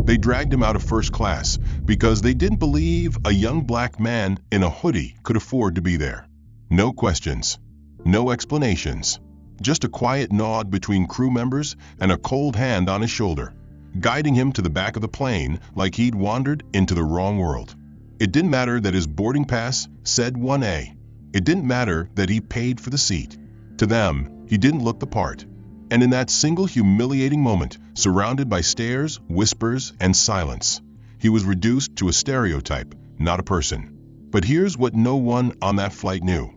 They dragged him out of first class because they didn't believe a young black man in a hoodie could afford to be there. No questions, no explanations, just a quiet nod between crew members and a cold hand on his shoulder, guiding him to the back of the plane like he'd wandered into the wrong world. It didn't matter that his boarding pass said 1A. It didn't matter that he paid for the seat. To them, he didn't look the part. And in that single humiliating moment, surrounded by stares, whispers, and silence, he was reduced to a stereotype, not a person. But here's what no one on that flight knew.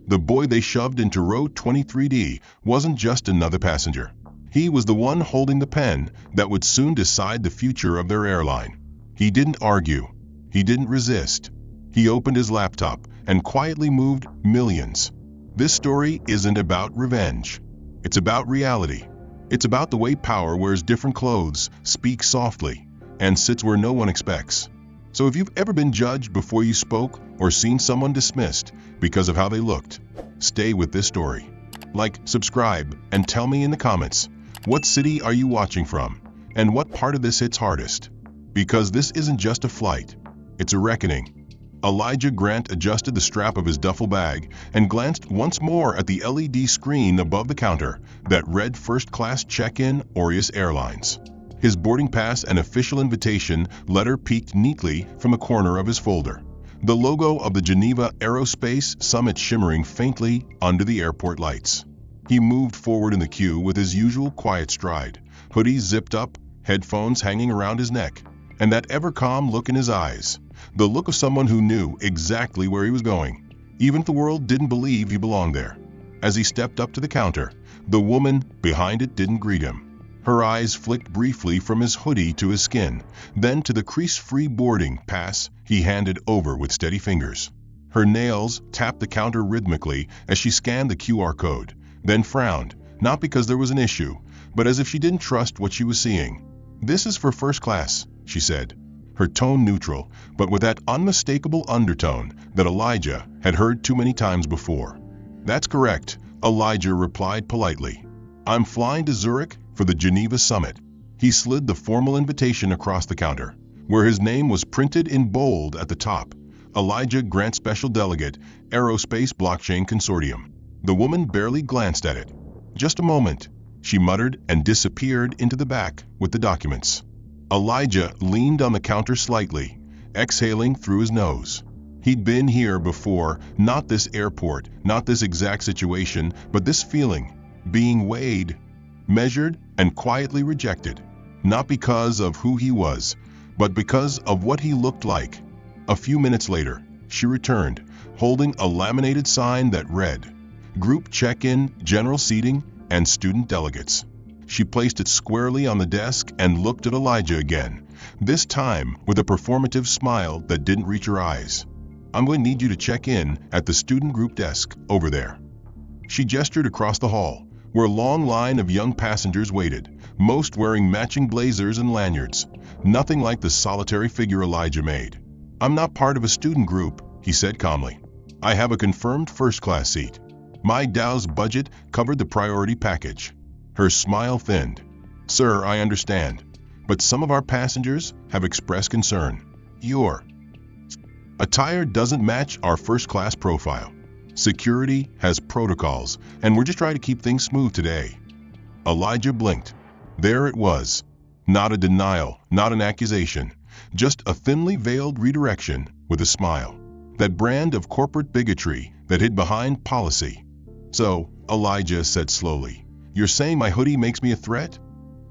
The boy they shoved into row 23D wasn't just another passenger. He was the one holding the pen that would soon decide the future of their airline. He didn't argue. He didn't resist. He opened his laptop and quietly moved millions. This story isn't about revenge. It's about reality. It's about the way power wears different clothes, speaks softly, and sits where no one expects. So if you've ever been judged before you spoke or seen someone dismissed because of how they looked, stay with this story. Like, subscribe, and tell me in the comments, what city are you watching from, and what part of this hits hardest? Because this isn't just a flight, it's a reckoning. Elijah Grant adjusted the strap of his duffel bag and glanced once more at the LED screen above the counter that read First Class Check-in Aureus Airlines. His boarding pass and official invitation letter peeked neatly from a corner of his folder, the logo of the Geneva Aerospace Summit shimmering faintly under the airport lights. He moved forward in the queue with his usual quiet stride, hoodie zipped up, headphones hanging around his neck, and that ever-calm look in his eyes, the look of someone who knew exactly where he was going, even if the world didn't believe he belonged there. As he stepped up to the counter, the woman behind it didn't greet him. Her eyes flicked briefly from his hoodie to his skin, then to the crease-free boarding pass he handed over with steady fingers. Her nails tapped the counter rhythmically as she scanned the QR code, then frowned, not because there was an issue, but as if she didn't trust what she was seeing. "This is for first class," she said, her tone neutral, but with that unmistakable undertone that Elijah had heard too many times before. "That's correct," Elijah replied politely. "I'm flying to Zurich for the Geneva Summit." He slid the formal invitation across the counter, where his name was printed in bold at the top. Elijah Grant, Special Delegate, Aerospace Blockchain Consortium. The woman barely glanced at it. "Just a moment," she muttered and disappeared into the back with the documents. Elijah leaned on the counter slightly, exhaling through his nose. He'd been here before, not this airport, not this exact situation, but this feeling, being weighed, measured, and quietly rejected, not because of who he was, but because of what he looked like. A few minutes later, she returned, holding a laminated sign that read, "Group Check-in, General Seating, and Student Delegates." She placed it squarely on the desk and looked at Elijah again, this time with a performative smile that didn't reach her eyes. "I'm going to need you to check in at the student group desk over there." She gestured across the hall, where a long line of young passengers waited, most wearing matching blazers and lanyards, nothing like the solitary figure Elijah made. "I'm not part of a student group," he said calmly. "I have a confirmed first-class seat. My Dow's budget covered the priority package." Her smile thinned. "Sir, I understand, but some of our passengers have expressed concern. Your attire doesn't match our first-class profile. Security has protocols, and we're just trying to keep things smooth today." Elijah blinked. There it was. Not a denial, not an accusation, just a thinly veiled redirection with a smile. That brand of corporate bigotry that hid behind policy. "So," Elijah said slowly, "you're saying my hoodie makes me a threat?"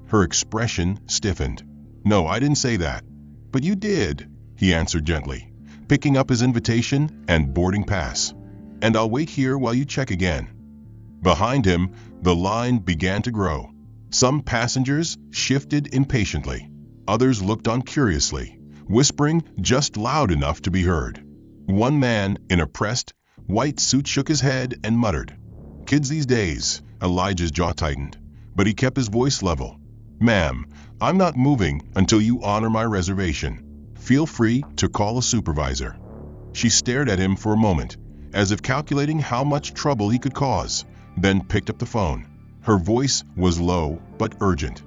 Her expression stiffened. "No, I didn't say that." "But you did," he answered gently, picking up his invitation and boarding pass. "And I'll wait here while you check again." Behind him, the line began to grow. Some passengers shifted impatiently. Others looked on curiously, whispering just loud enough to be heard. One man in a pressed, white suit shook his head and muttered. "Kids these days," Elijah's jaw tightened, but he kept his voice level. "Ma'am, I'm not moving until you honor my reservation. Feel free to call a supervisor." She stared at him for a moment, as if calculating how much trouble he could cause, then picked up the phone. Her voice was low but urgent.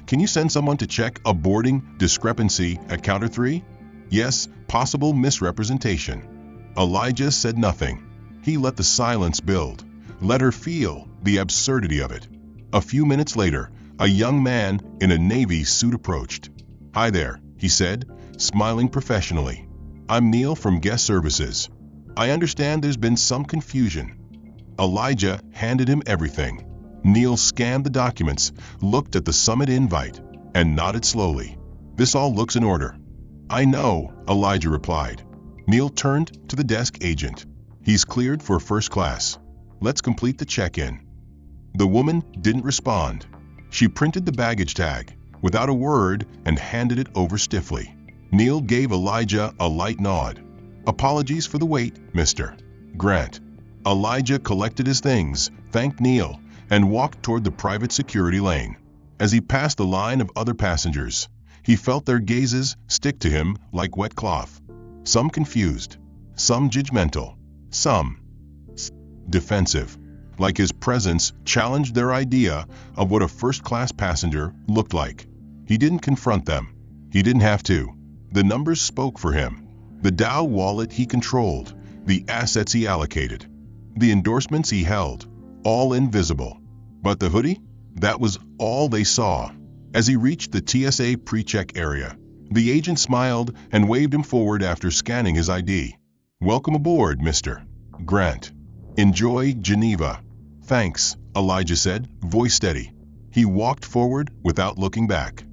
Can you send someone to check a boarding discrepancy at counter 3? Yes, possible misrepresentation. Elijah said nothing. He let the silence build, let her feel the absurdity of it. A few minutes later, a young man in a navy suit approached. "Hi there," he said, smiling professionally. "I'm Neil from Guest Services. I understand there's been some confusion." Elijah handed him everything. Neil scanned the documents, looked at the summit invite, and nodded slowly. "This all looks in order." "I know," Elijah replied. Neil turned to the desk agent. "He's cleared for first class. Let's complete the check-in." The woman didn't respond. She printed the baggage tag, without a word, and handed it over stiffly. Neil gave Elijah a light nod. "Apologies for the wait, Mr. Grant." Elijah collected his things, thanked Neil, and walked toward the private security lane. As he passed the line of other passengers, he felt their gazes stick to him like wet cloth. Some confused, some judgmental, some defensive, like his presence challenged their idea of what a first-class passenger looked like. He didn't confront them. He didn't have to. The numbers spoke for him. The Dow wallet he controlled, the assets he allocated, the endorsements he held, all invisible. But the hoodie? That was all they saw. As he reached the TSA pre-check area, the agent smiled and waved him forward after scanning his ID. "Welcome aboard, Mr. Grant. Enjoy Geneva." "Thanks," Elijah said, voice steady. He walked forward without looking back.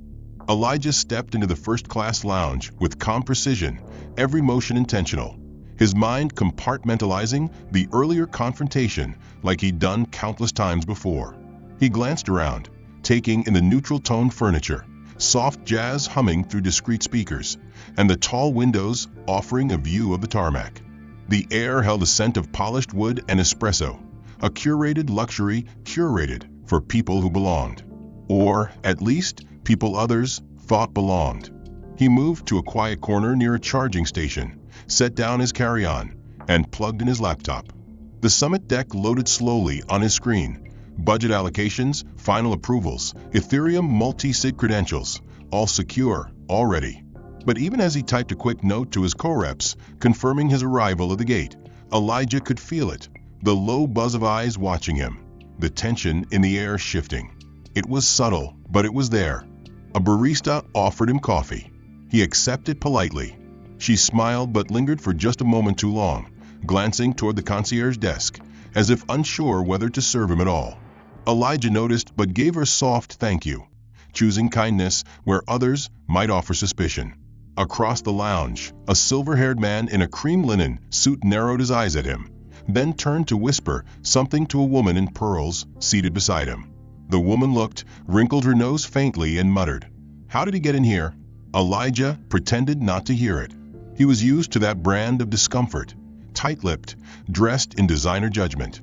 Elijah stepped into the first-class lounge with calm precision, every motion intentional, his mind compartmentalizing the earlier confrontation like he'd done countless times before. He glanced around, taking in the neutral-toned furniture, soft jazz humming through discreet speakers, and the tall windows offering a view of the tarmac. The air held a scent of polished wood and espresso, a curated luxury curated for people who belonged. Or, at least, people others thought belonged. He moved to a quiet corner near a charging station, set down his carry-on, and plugged in his laptop. The summit deck loaded slowly on his screen. Budget allocations, final approvals, Ethereum multi-sig credentials, all secure, all ready. But even as he typed a quick note to his co-reps, confirming his arrival at the gate, Elijah could feel it, the low buzz of eyes watching him, the tension in the air shifting. It was subtle, but it was there. A barista offered him coffee. He accepted politely. She smiled but lingered for just a moment too long, glancing toward the concierge desk, as if unsure whether to serve him at all. Elijah noticed but gave her a soft thank you, choosing kindness where others might offer suspicion. Across the lounge, a silver-haired man in a cream linen suit narrowed his eyes at him, then turned to whisper something to a woman in pearls seated beside him. The woman looked, wrinkled her nose faintly, and muttered, "How did he get in here?" Elijah pretended not to hear it. He was used to that brand of discomfort, tight-lipped, dressed in designer judgment.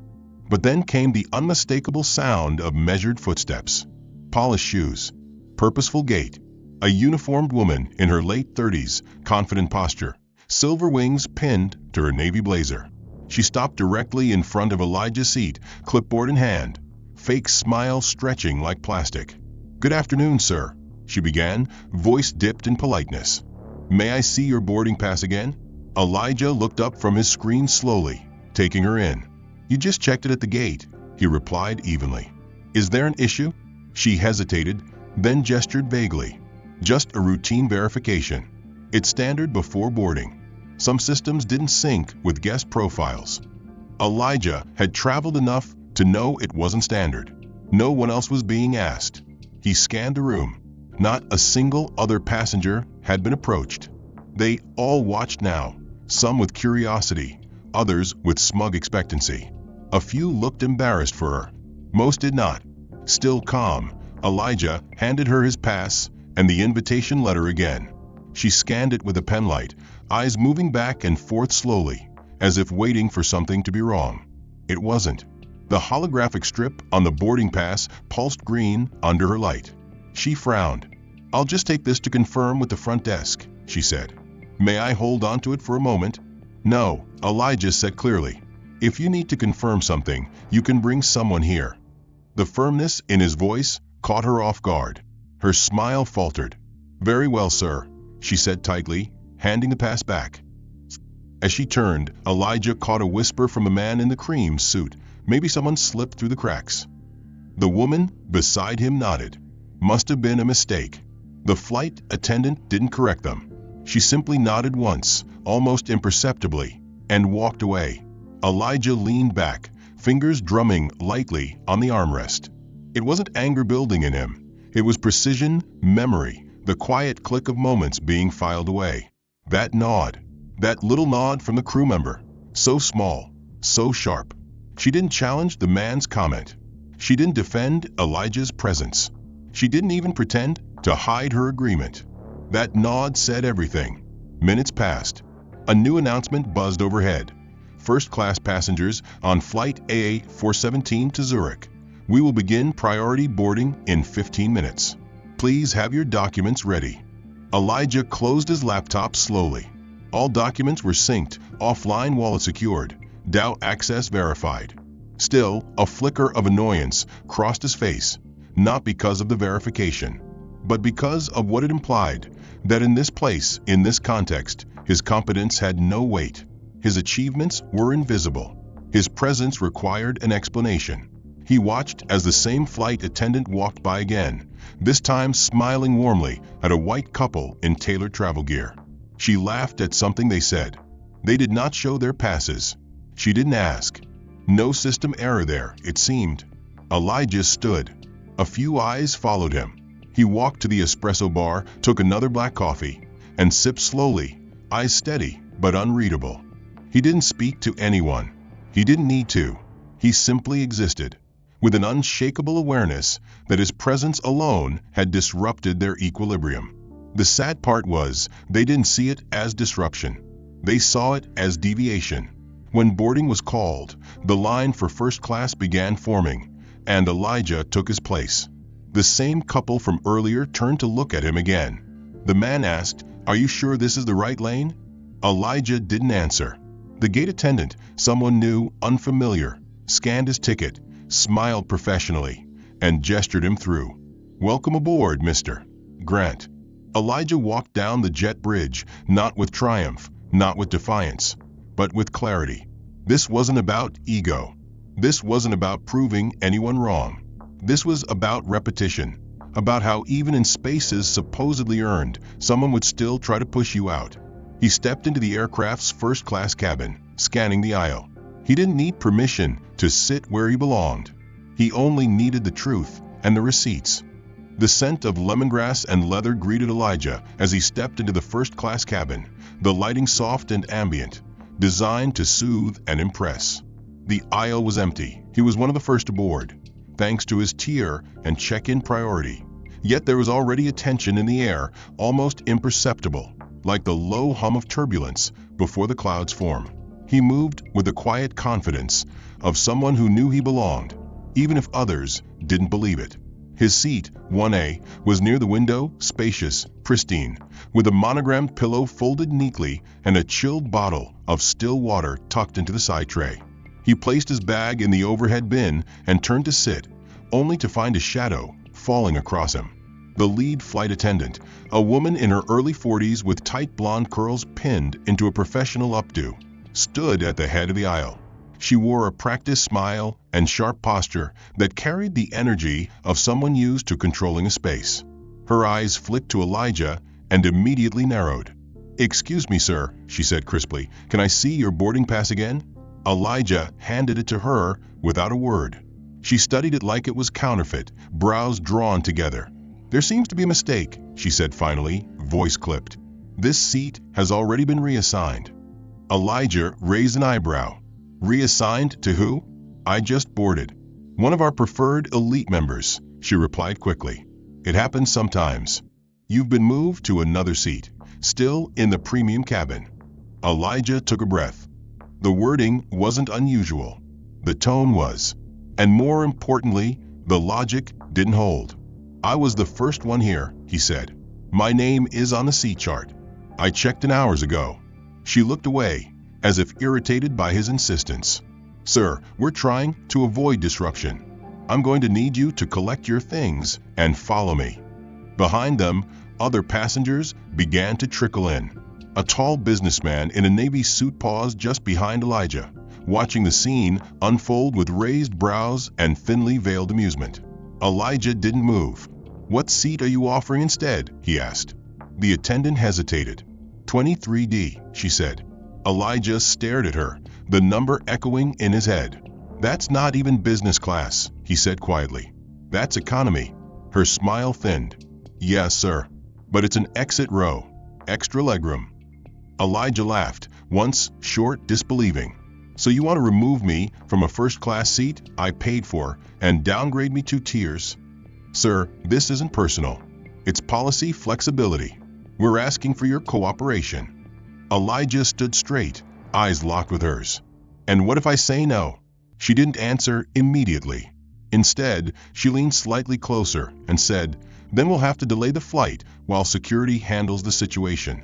But then came the unmistakable sound of measured footsteps, polished shoes, purposeful gait, a uniformed woman in her late 30s, confident posture, silver wings pinned to her navy blazer. She stopped directly in front of Elijah's seat, clipboard in hand, fake smile stretching like plastic. "Good afternoon, sir," she began, voice dipped in politeness. "May I see your boarding pass again?" Elijah looked up from his screen slowly, taking her in. "You just checked it at the gate," he replied evenly. "Is there an issue?" She hesitated, then gestured vaguely. "Just a routine verification. It's standard before boarding. Some systems didn't sync with guest profiles." Elijah had traveled enough to know it wasn't standard. No one else was being asked. He scanned the room. Not a single other passenger had been approached. They all watched now, some with curiosity, others with smug expectancy. A few looked embarrassed for her. Most did not. Still calm, Elijah handed her his pass and the invitation letter again. She scanned it with a penlight, eyes moving back and forth slowly, as if waiting for something to be wrong. It wasn't. The holographic strip on the boarding pass pulsed green under her light. She frowned. "I'll just take this to confirm with the front desk," she said. "May I hold on to it for a moment?" "No," Elijah said clearly. "If you need to confirm something, you can bring someone here." The firmness in his voice caught her off guard. Her smile faltered. "Very well, sir," she said tightly, handing the pass back. As she turned, Elijah caught a whisper from a man in the cream suit. Maybe someone slipped through the cracks. The woman beside him nodded. Must have been a mistake. The flight attendant didn't correct them. She simply nodded once, almost imperceptibly, and walked away. Elijah leaned back, fingers drumming lightly on the armrest. It wasn't anger building in him. It was precision, memory, the quiet click of moments being filed away. That nod, that little nod from the crew member, so small, so sharp. She didn't challenge the man's comment. She didn't defend Elijah's presence. She didn't even pretend to hide her agreement. That nod said everything. Minutes passed. A new announcement buzzed overhead. First-class passengers on flight AA417 to Zurich. We will begin priority boarding in 15 minutes. Please have your documents ready. Elijah closed his laptop slowly. All documents were synced, offline wallet secured, DAO access verified. Still, a flicker of annoyance crossed his face, not because of the verification, but because of what it implied, that in this place, in this context, his competence had no weight. His achievements were invisible. His presence required an explanation. He watched as the same flight attendant walked by again, this time smiling warmly at a white couple in tailored travel gear. She laughed at something they said. They did not show their passes. She didn't ask. No system error there, it seemed. Elijah stood. A few eyes followed him. He walked to the espresso bar, took another black coffee, and sipped slowly, eyes steady but unreadable. He didn't speak to anyone. He didn't need to. He simply existed, with an unshakable awareness that his presence alone had disrupted their equilibrium. The sad part was, they didn't see it as disruption. They saw it as deviation. When boarding was called, the line for first class began forming, and Elijah took his place. The same couple from earlier turned to look at him again. The man asked, "Are you sure this is the right lane?" Elijah didn't answer. The gate attendant, someone new, unfamiliar, scanned his ticket, smiled professionally, and gestured him through. "Welcome aboard, Mr. Grant." Elijah walked down the jet bridge, not with triumph, not with defiance, but with clarity. This wasn't about ego. This wasn't about proving anyone wrong. This was about repetition, about how even in spaces supposedly earned, someone would still try to push you out. He stepped into the aircraft's first-class cabin, scanning the aisle. He didn't need permission to sit where he belonged. He only needed the truth and the receipts. The scent of lemongrass and leather greeted Elijah as he stepped into the first-class cabin, the lighting soft and ambient, designed to soothe and impress. The aisle was empty. He was one of the first aboard, thanks to his tier and check-in priority. Yet there was already a tension in the air, almost imperceptible, like the low hum of turbulence before the clouds form. He moved with the quiet confidence of someone who knew he belonged, even if others didn't believe it. His seat, 1A, was near the window, spacious, pristine, with a monogrammed pillow folded neatly and a chilled bottle of still water tucked into the side tray. He placed his bag in the overhead bin and turned to sit, only to find a shadow falling across him. The lead flight attendant, a woman in her early 40s with tight blonde curls pinned into a professional updo, stood at the head of the aisle. She wore a practiced smile and sharp posture that carried the energy of someone used to controlling a space. Her eyes flicked to Elijah and immediately narrowed. "Excuse me, sir," she said crisply. "Can I see your boarding pass again?" Elijah handed it to her without a word. She studied it like it was counterfeit, brows drawn together. "There seems to be a mistake," she said finally, voice clipped. "This seat has already been reassigned." Elijah raised an eyebrow. "Reassigned to who?" "I just boarded. One of our preferred elite members," she replied quickly. "It happens sometimes. You've been moved to another seat, still in the premium cabin." Elijah took a breath. The wording wasn't unusual. The tone was. And more importantly, the logic didn't hold. "I was the first one here," he said. "My name is on the seat chart. I checked in hours ago." She looked away, as if irritated by his insistence. "Sir, we're trying to avoid disruption. I'm going to need you to collect your things and follow me." Behind them, other passengers began to trickle in. A tall businessman in a navy suit paused just behind Elijah, watching the scene unfold with raised brows and thinly veiled amusement. Elijah didn't move. "What seat are you offering instead?" he asked. The attendant hesitated. 23D, she said. Elijah stared at her, the number echoing in his head. "That's not even business class," he said quietly. "That's economy." Her smile thinned. "Yes, sir. But it's an exit row. Extra legroom." Elijah laughed, once short, disbelieving. "So you want to remove me from a first-class seat I paid for and downgrade me 2 tiers?" "Sir, this isn't personal. It's policy flexibility. We're asking for your cooperation." Elijah stood straight, eyes locked with hers. "And what if I say no?" She didn't answer immediately. Instead, she leaned slightly closer and said, "Then we'll have to delay the flight while security handles the situation."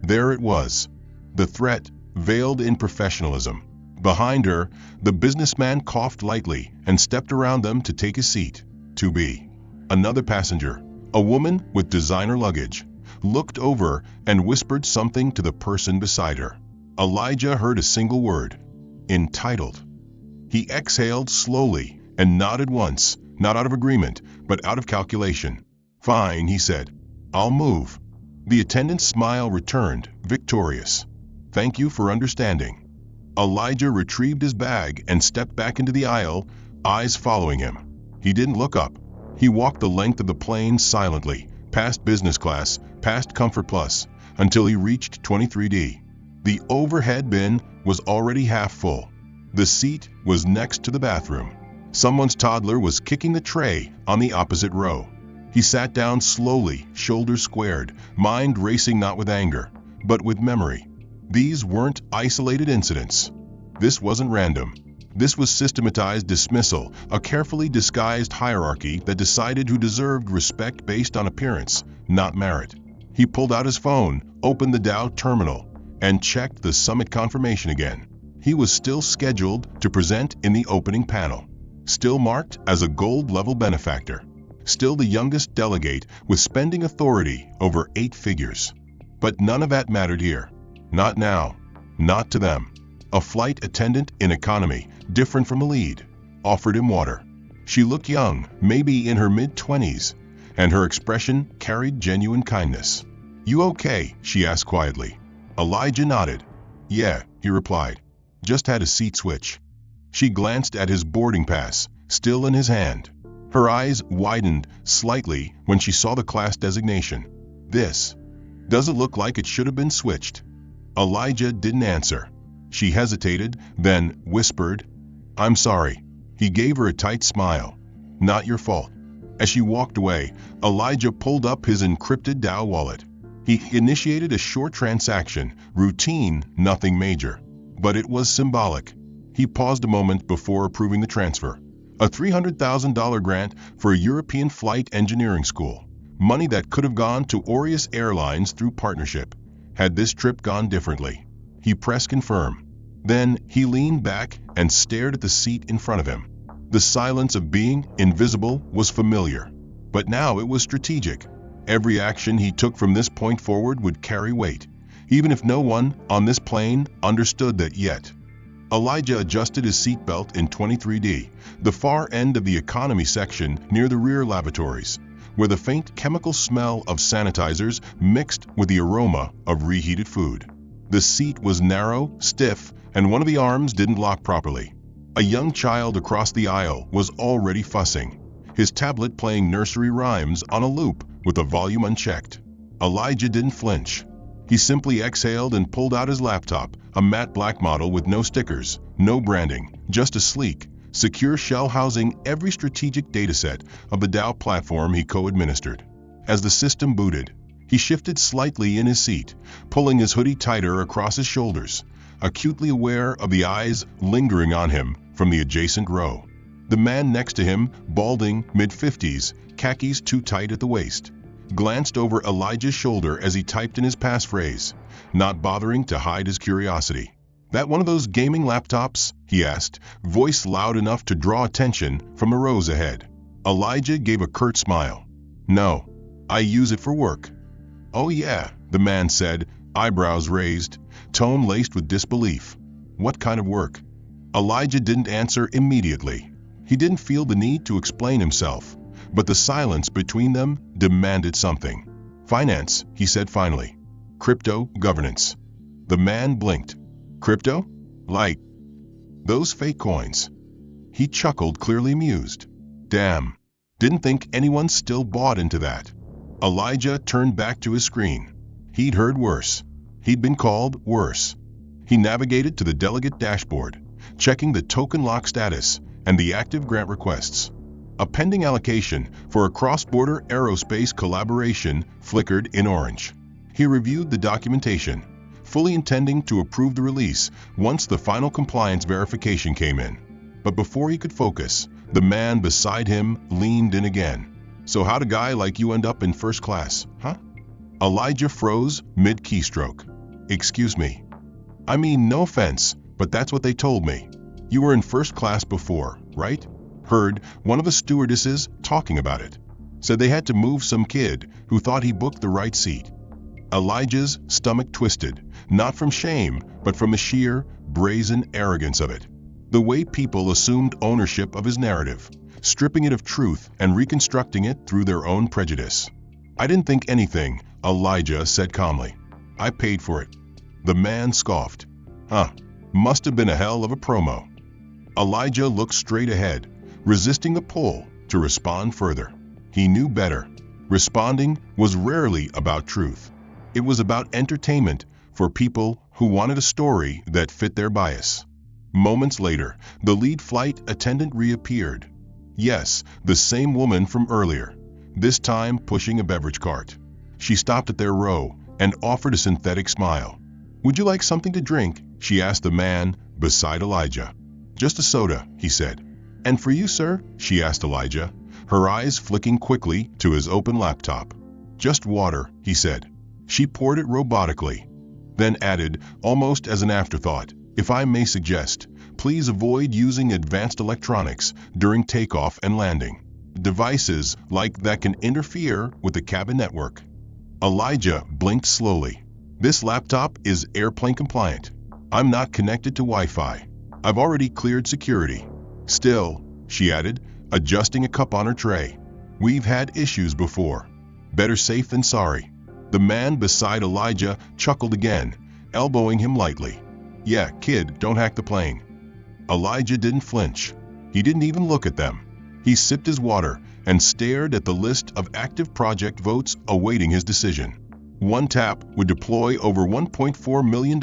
There it was, the threat veiled in professionalism. Behind her, the businessman coughed lightly and stepped around them to take his seat. 2B. Another passenger, a woman with designer luggage, looked over and whispered something to the person beside her. Elijah heard a single word: entitled. He exhaled slowly and nodded once, not out of agreement, but out of calculation. "Fine," he said. "I'll move." The attendant's smile returned, victorious. "Thank you for understanding." Elijah retrieved his bag and stepped back into the aisle, eyes following him. He didn't look up. He walked the length of the plane silently, past business class, past Comfort Plus, until he reached 23D. The overhead bin was already half full. The seat was next to the bathroom. Someone's toddler was kicking the tray on the opposite row. He sat down slowly, shoulders squared, mind racing not with anger, but with memory. These weren't isolated incidents. This wasn't random. This was systematized dismissal, a carefully disguised hierarchy that decided who deserved respect based on appearance, not merit. He pulled out his phone, opened the Dow terminal, and checked the summit confirmation again. He was still scheduled to present in the opening panel. Still marked as a gold-level benefactor. Still the youngest delegate with spending authority over 8 figures. But none of that mattered here. Not now. Not to them. A flight attendant in economy, different from a lead, offered him water. She looked young, maybe in her mid-20s, and her expression carried genuine kindness. "You okay?" she asked quietly. Elijah nodded. "Yeah," he replied. "Just had a seat switch." She glanced at his boarding pass, still in his hand. Her eyes widened slightly when she saw the class designation. "This. Does it look like it should have been switched?" Elijah didn't answer. She hesitated, then whispered, "I'm sorry." He gave her a tight smile. "Not your fault." As she walked away, Elijah pulled up his encrypted Dow wallet. He initiated a short transaction, routine, nothing major. But it was symbolic. He paused a moment before approving the transfer. A $300,000 grant for a European flight engineering school. Money that could have gone to Aureus Airlines through partnership, had this trip gone differently. He pressed confirm. Then he leaned back and stared at the seat in front of him. The silence of being invisible was familiar, but now it was strategic. Every action he took from this point forward would carry weight, even if no one on this plane understood that yet. Elijah adjusted his seatbelt in 23D, the far end of the economy section near the rear lavatories, where the faint chemical smell of sanitizers mixed with the aroma of reheated food. The seat was narrow, stiff, and one of the arms didn't lock properly. A young child across the aisle was already fussing, his tablet playing nursery rhymes on a loop with the volume unchecked. Elijah didn't flinch. He simply exhaled and pulled out his laptop, a matte black model with no stickers, no branding, just a sleek, secure shell housing every strategic dataset of the Dow platform he co-administered. As the system booted, he shifted slightly in his seat, pulling his hoodie tighter across his shoulders, acutely aware of the eyes lingering on him from the adjacent row. The man next to him, balding, mid-50s, khakis too tight at the waist, glanced over Elijah's shoulder as he typed in his passphrase, not bothering to hide his curiosity. "That one of those gaming laptops?" he asked, voice loud enough to draw attention from the rows ahead. Elijah gave a curt smile. "No." I use it for work. Oh yeah, the man said, eyebrows raised, tone laced with disbelief. What kind of work? Elijah didn't answer immediately. He didn't feel the need to explain himself, but the silence between them demanded something. Finance, he said finally. Crypto governance. The man blinked. Crypto? Like those fake coins. He chuckled, clearly amused. Damn. Didn't think anyone still bought into that. Elijah turned back to his screen. He'd heard worse. He'd been called worse. He navigated to the delegate dashboard, checking the token lock status and the active grant requests. A pending allocation for a cross-border aerospace collaboration flickered in orange. He reviewed the documentation, fully intending to approve the release once the final compliance verification came in. But before he could focus, the man beside him leaned in again. So how'd a guy like you end up in first class, huh? Elijah froze mid-keystroke. Excuse me. I mean, no offense, but that's what they told me. You were in first class before, right? Heard one of the stewardesses talking about it. Said they had to move some kid who thought he booked the right seat. Elijah's stomach twisted, not from shame, but from the sheer, brazen arrogance of it. The way people assumed ownership of his narrative, stripping it of truth and reconstructing it through their own prejudice. I didn't think anything, Elijah said calmly. I paid for it. The man scoffed. Huh, must have been a hell of a promo. Elijah looked straight ahead, resisting the pull to respond further. He knew better. Responding was rarely about truth. It was about entertainment for people who wanted a story that fit their bias. Moments later, the lead flight attendant reappeared. Yes, the same woman from earlier, this time pushing a beverage cart. She stopped at their row and offered a synthetic smile. Would you like something to drink? She asked the man beside Elijah. Just a soda, he said. And for you, sir? She asked Elijah, her eyes flicking quickly to his open laptop. Just water, he said. She poured it robotically, then added, almost as an afterthought, if I may suggest, please avoid using advanced electronics during takeoff and landing. Devices like that can interfere with the cabin network. Elijah blinked slowly. This laptop is airplane compliant. I'm not connected to Wi-Fi. I've already cleared security. Still, she added, adjusting a cup on her tray. We've had issues before. Better safe than sorry. The man beside Elijah chuckled again, elbowing him lightly. Yeah, kid, don't hack the plane. Elijah didn't flinch. He didn't even look at them. He sipped his water and stared at the list of active project votes awaiting his decision. One tap would deploy over $1.4 million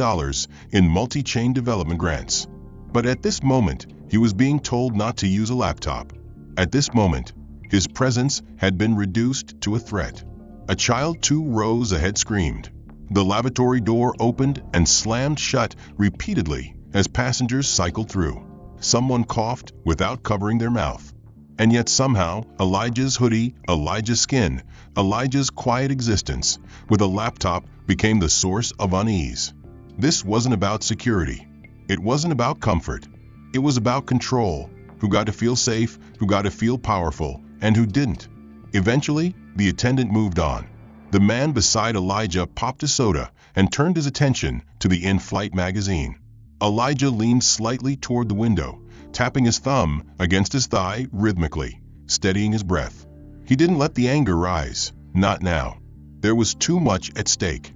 in multi-chain development grants. But at this moment, he was being told not to use a laptop. At this moment, his presence had been reduced to a threat. A child 2 rows ahead screamed. The lavatory door opened and slammed shut repeatedly as passengers cycled through. Someone coughed without covering their mouth. And yet somehow, Elijah's hoodie, Elijah's skin, Elijah's quiet existence with a laptop became the source of unease. This wasn't about security. It wasn't about comfort. It was about control. Who got to feel safe, who got to feel powerful, and who didn't. Eventually, the attendant moved on. The man beside Elijah popped a soda and turned his attention to the in-flight magazine. Elijah leaned slightly toward the window, tapping his thumb against his thigh rhythmically, steadying his breath. He didn't let the anger rise. Not now. There was too much at stake.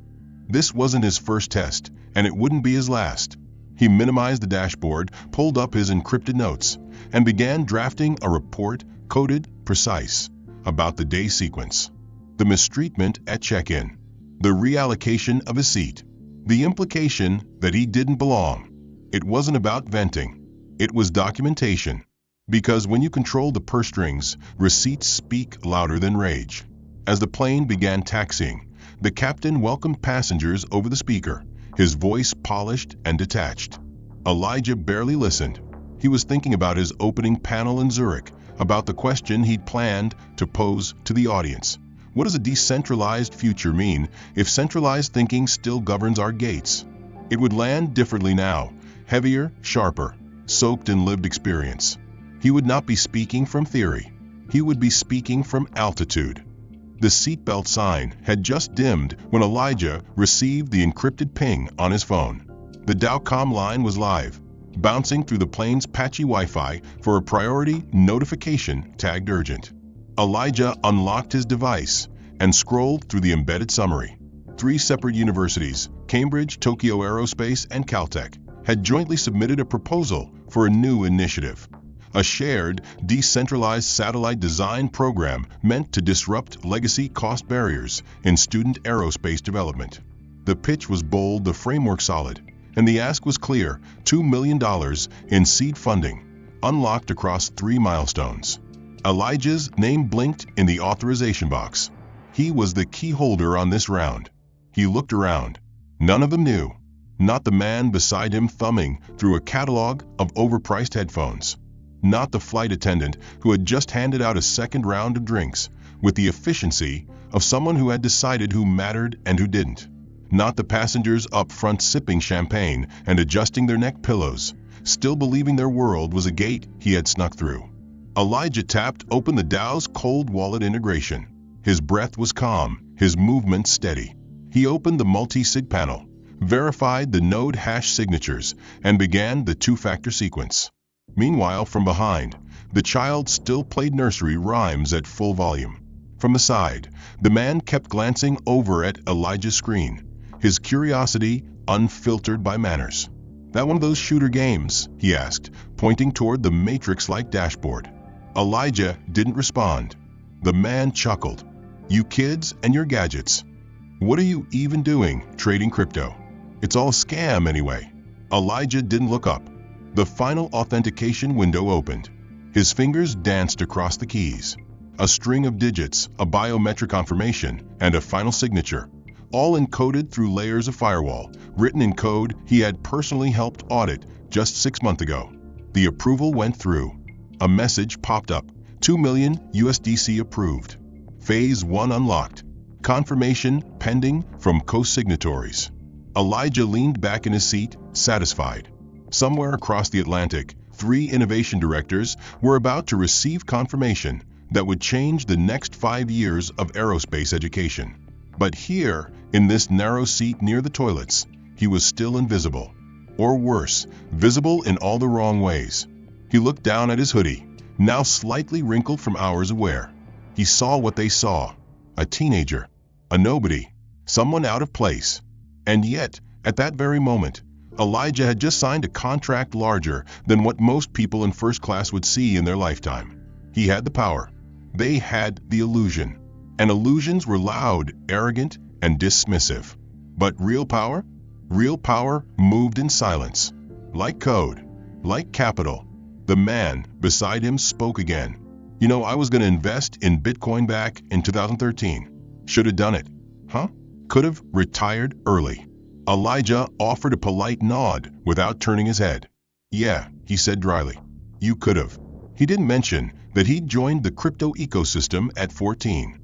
This wasn't his first test, and it wouldn't be his last. He minimized the dashboard, pulled up his encrypted notes, and began drafting a report, coded, precise, about the day sequence. The mistreatment at check-in, the reallocation of a seat, the implication that he didn't belong. It wasn't about venting. It was documentation. Because when you control the purse strings, receipts speak louder than rage. As the plane began taxiing, the captain welcomed passengers over the speaker, his voice polished and detached. Elijah barely listened. He was thinking about his opening panel in Zurich, about the question he'd planned to pose to the audience. What does a decentralized future mean if centralized thinking still governs our gates? It would land differently now, heavier, sharper, soaked in lived experience. He would not be speaking from theory. He would be speaking from altitude. The seatbelt sign had just dimmed when Elijah received the encrypted ping on his phone. The Dowcom line was live, bouncing through the plane's patchy Wi-Fi for a priority notification tagged urgent. Elijah unlocked his device and scrolled through the embedded summary. 3 separate universities, Cambridge, Tokyo Aerospace, and Caltech, had jointly submitted a proposal for a new initiative, a shared, decentralized satellite design program meant to disrupt legacy cost barriers in student aerospace development. The pitch was bold, the framework solid, and the ask was clear: $2 million in seed funding, unlocked across 3 milestones. Elijah's name blinked in the authorization box. He was the key holder on this round. He looked around. None of them knew. Not the man beside him thumbing through a catalog of overpriced headphones. Not the flight attendant who had just handed out a second round of drinks with the efficiency of someone who had decided who mattered and who didn't. Not the passengers up front sipping champagne and adjusting their neck pillows, still believing their world was a gate he had snuck through. Elijah tapped open the Dow's cold wallet integration. His breath was calm, his movement steady. He opened the multi-sig panel, verified the node hash signatures, and began the 2-factor sequence. Meanwhile, from behind, the child still played nursery rhymes at full volume. From the side, the man kept glancing over at Elijah's screen, his curiosity unfiltered by manners. "That one of those shooter games?" he asked, pointing toward the matrix-like dashboard. Elijah didn't respond. The man chuckled. "You kids and your gadgets. What are you even doing trading crypto? It's all a scam anyway." Elijah didn't look up. The final authentication window opened. His fingers danced across the keys. A string of digits, a biometric confirmation, and a final signature, all encoded through layers of firewall, written in code he had personally helped audit just 6 months ago. The approval went through. A message popped up. 2 million USDC approved. Phase 1 unlocked. Confirmation pending from co-signatories. Elijah leaned back in his seat, satisfied. Somewhere across the Atlantic, 3 innovation directors were about to receive confirmation that would change the next 5 years of aerospace education. But here, in this narrow seat near the toilets, he was still invisible. Or worse, visible in all the wrong ways. He looked down at his hoodie, now slightly wrinkled from hours of wear. He saw what they saw. A teenager. A nobody. Someone out of place. And yet, at that very moment, Elijah had just signed a contract larger than what most people in first class would see in their lifetime. He had the power. They had the illusion. And illusions were loud, arrogant, and dismissive. But real power? Real power moved in silence. Like code. Like capital. The man beside him spoke again. "You know, I was going to invest in Bitcoin back in 2013. Should have done it." "Huh?" "Could have retired early." Elijah offered a polite nod without turning his head. "Yeah," he said dryly. "You could have." He didn't mention that he'd joined the crypto ecosystem at 14.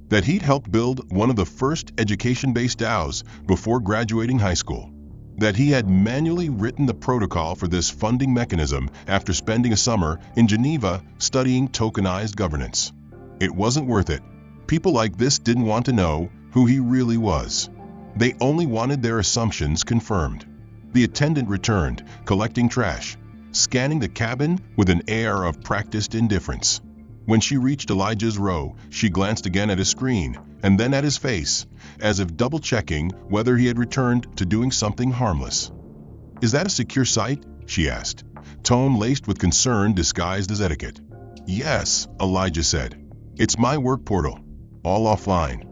That he'd helped build one of the first education-based DAOs before graduating high school. That he had manually written the protocol for this funding mechanism after spending a summer in Geneva studying tokenized governance. It wasn't worth it. People like this didn't want to know who he really was. They only wanted their assumptions confirmed. The attendant returned, collecting trash, scanning the cabin with an air of practiced indifference. When she reached Elijah's row, she glanced again at his screen, and then at his face, as if double-checking whether he had returned to doing something harmless. "Is that a secure site?" she asked, tone laced with concern disguised as etiquette. "Yes," Elijah said. "It's my work portal. All offline."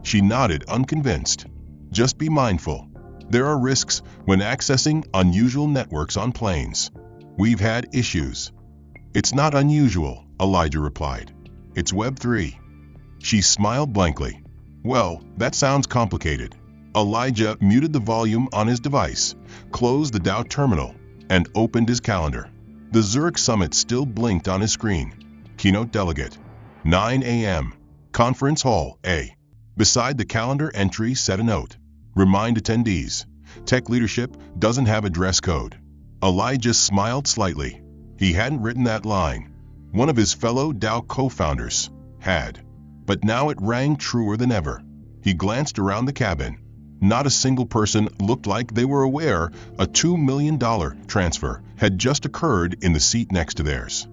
She nodded, unconvinced. "Just be mindful. There are risks when accessing unusual networks on planes. We've had issues." "It's not unusual," Elijah replied. "It's Web3." She smiled blankly. "Well, that sounds complicated." Elijah muted the volume on his device, closed the Dow terminal, and opened his calendar. The Zurich summit still blinked on his screen. Keynote delegate. 9 a.m. Conference Hall A. Beside the calendar entry said a note. "Remind attendees. Tech leadership doesn't have a dress code." Elijah smiled slightly. He hadn't written that line. One of his fellow Dow co-founders had. But now it rang truer than ever. He glanced around the cabin. Not a single person looked like they were aware a $2 million transfer had just occurred in the seat next to theirs.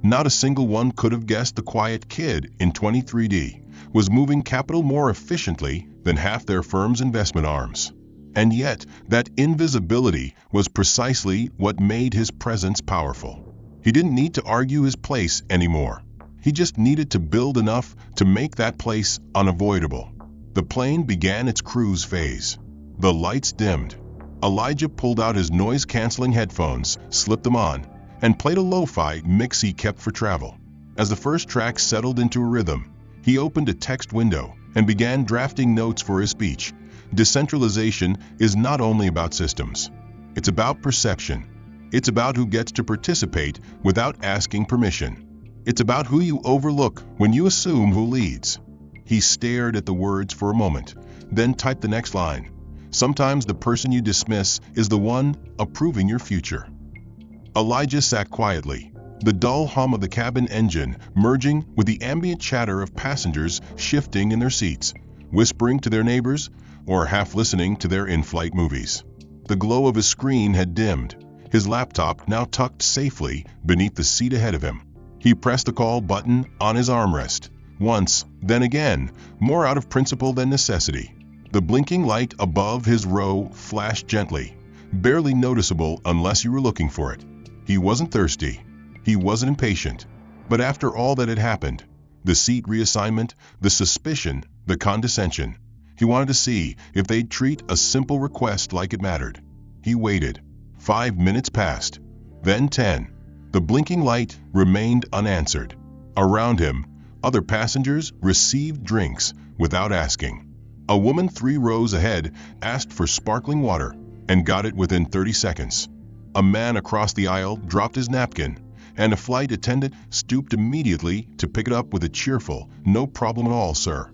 Not a single one could have guessed the quiet kid in 23D was moving capital more efficiently than half their firm's investment arms. And yet, that invisibility was precisely what made his presence powerful. He didn't need to argue his place anymore. He just needed to build enough to make that place unavoidable. The plane began its cruise phase. The lights dimmed. Elijah pulled out his noise-canceling headphones, slipped them on, and played a lo-fi mix he kept for travel. As the first track settled into a rhythm, he opened a text window and began drafting notes for his speech. Decentralization is not only about systems. It's about perception. It's about who gets to participate without asking permission. It's about who you overlook when you assume who leads. He stared at the words for a moment, then typed the next line. Sometimes the person you dismiss is the one approving your future. Elijah sat quietly, the dull hum of the cabin engine merging with the ambient chatter of passengers shifting in their seats, whispering to their neighbors, or half listening to their in-flight movies. The glow of his screen had dimmed, his laptop now tucked safely beneath the seat ahead of him. He pressed the call button on his armrest, once, then again, more out of principle than necessity. The blinking light above his row flashed gently, barely noticeable unless you were looking for it. He wasn't thirsty. He wasn't impatient. But after all that had happened, the seat reassignment, the suspicion, the condescension, he wanted to see if they'd treat a simple request like it mattered. He waited. 5 minutes passed, then 10. The blinking light remained unanswered. Around him, other passengers received drinks without asking. A woman 3 rows ahead asked for sparkling water and got it within 30 seconds. A man across the aisle dropped his napkin, and a flight attendant stooped immediately to pick it up with a cheerful, "No problem at all, sir."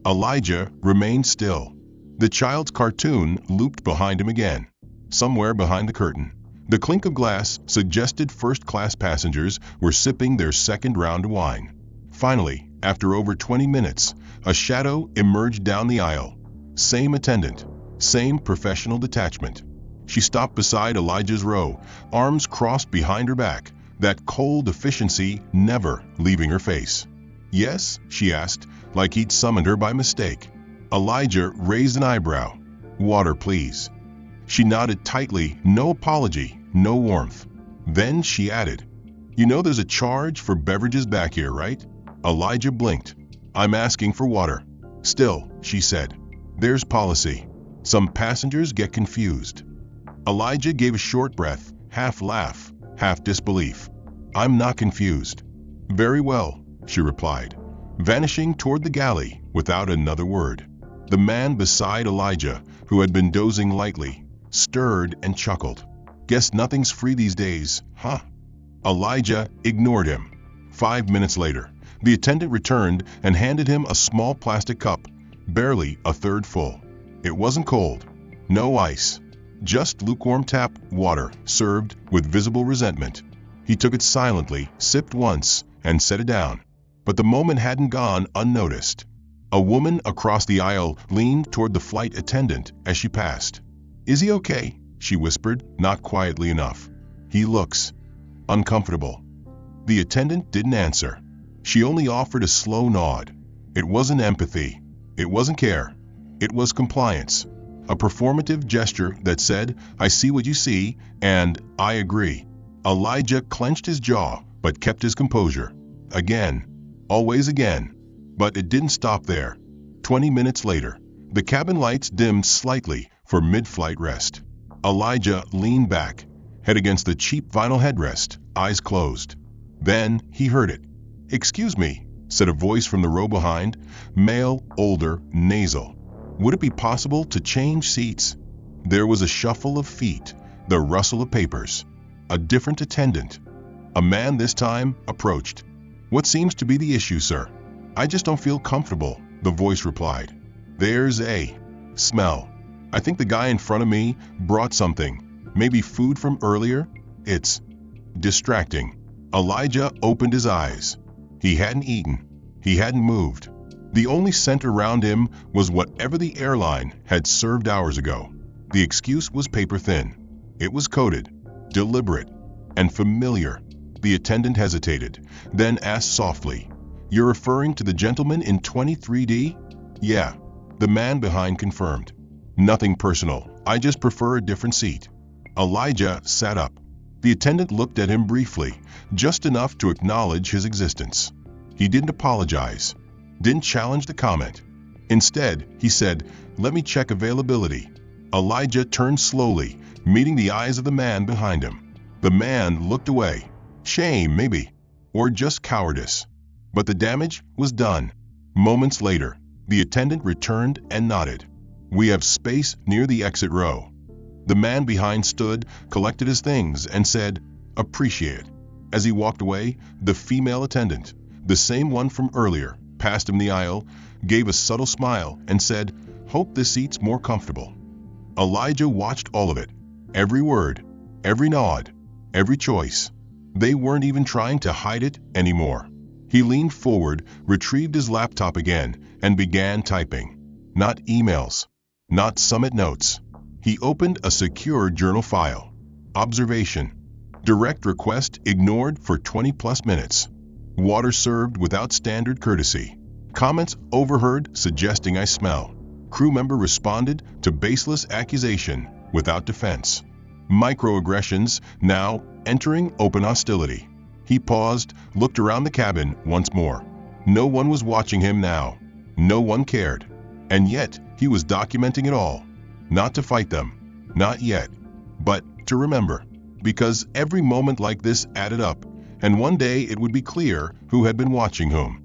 Elijah remained still. The child's cartoon looped behind him again. Somewhere behind the curtain, the clink of glass suggested first-class passengers were sipping their second round of wine. Finally, after over 20 minutes, a shadow emerged down the aisle. Same attendant, same professional detachment. She stopped beside Elijah's row, arms crossed behind her back, that cold efficiency never leaving her face. "Yes?" she asked, like he'd summoned her by mistake. Elijah raised an eyebrow. "Water, please." She nodded tightly, no apology, no warmth. Then she added, "You know there's a charge for beverages back here, right?" Elijah blinked. "I'm asking for water." "Still," she said, "there's policy. Some passengers get confused." Elijah gave a short breath, half laugh, half disbelief. "I'm not confused." "Very well," she replied, vanishing toward the galley without another word. The man beside Elijah, who had been dozing lightly, stirred and chuckled. "Guess nothing's free these days, huh?" Elijah ignored him. 5 minutes later, the attendant returned and handed him a small plastic cup, barely a third full. It wasn't cold, no ice, just lukewarm tap water served with visible resentment. He took it silently, sipped once, and set it down. But the moment hadn't gone unnoticed. A woman across the aisle leaned toward the flight attendant as she passed. "Is he okay?" she whispered, not quietly enough. "He looks uncomfortable." The attendant didn't answer. She only offered a slow nod. It wasn't empathy. It wasn't care. It was compliance. A performative gesture that said, "I see what you see, and I agree." Elijah clenched his jaw, but kept his composure. Again. Always again. But it didn't stop there. 20 minutes later, the cabin lights dimmed slightly for mid-flight rest. Elijah leaned back, head against the cheap vinyl headrest, eyes closed. Then he heard it. "Excuse me," said a voice from the row behind, male, older, nasal. "Would it be possible to change seats?" There was a shuffle of feet, the rustle of papers. A different attendant. A man this time approached. "What seems to be the issue, sir?" "I just don't feel comfortable," the voice replied. "There's a smell. I think the guy in front of me brought something, maybe food from earlier. It's distracting." Elijah opened his eyes. He hadn't eaten. He hadn't moved. The only scent around him was whatever the airline had served hours ago. The excuse was paper thin. It was coded, deliberate, and familiar. The attendant hesitated, then asked softly, "You're referring to the gentleman in 23D?" "Yeah," the man behind confirmed. "Nothing personal. I just prefer a different seat." Elijah sat up. The attendant looked at him briefly, just enough to acknowledge his existence. He didn't apologize, didn't challenge the comment. Instead, he said, "Let me check availability." Elijah turned slowly, meeting the eyes of the man behind him. The man looked away. Shame, maybe, or just cowardice. But the damage was done. Moments later, the attendant returned and nodded. "We have space near the exit row." The man behind stood, collected his things, and said, "Appreciate it." As he walked away, the female attendant, the same one from earlier, passed him the aisle, gave a subtle smile, and said, "Hope this seat's more comfortable." Elijah watched all of it. Every word, every nod, every choice. They weren't even trying to hide it anymore. He leaned forward, retrieved his laptop again, and began typing. Not emails, not summit notes. He opened a secure journal file. Observation. Direct request ignored for 20+ minutes. Water served without standard courtesy. Comments overheard suggesting I smell. Crew member responded to baseless accusation without defense. Microaggressions now entering open hostility. He paused, looked around the cabin once more. No one was watching him now. No one cared. And yet, he was documenting it all. Not to fight them. Not yet. But to remember. Because every moment like this added up, and one day it would be clear who had been watching whom.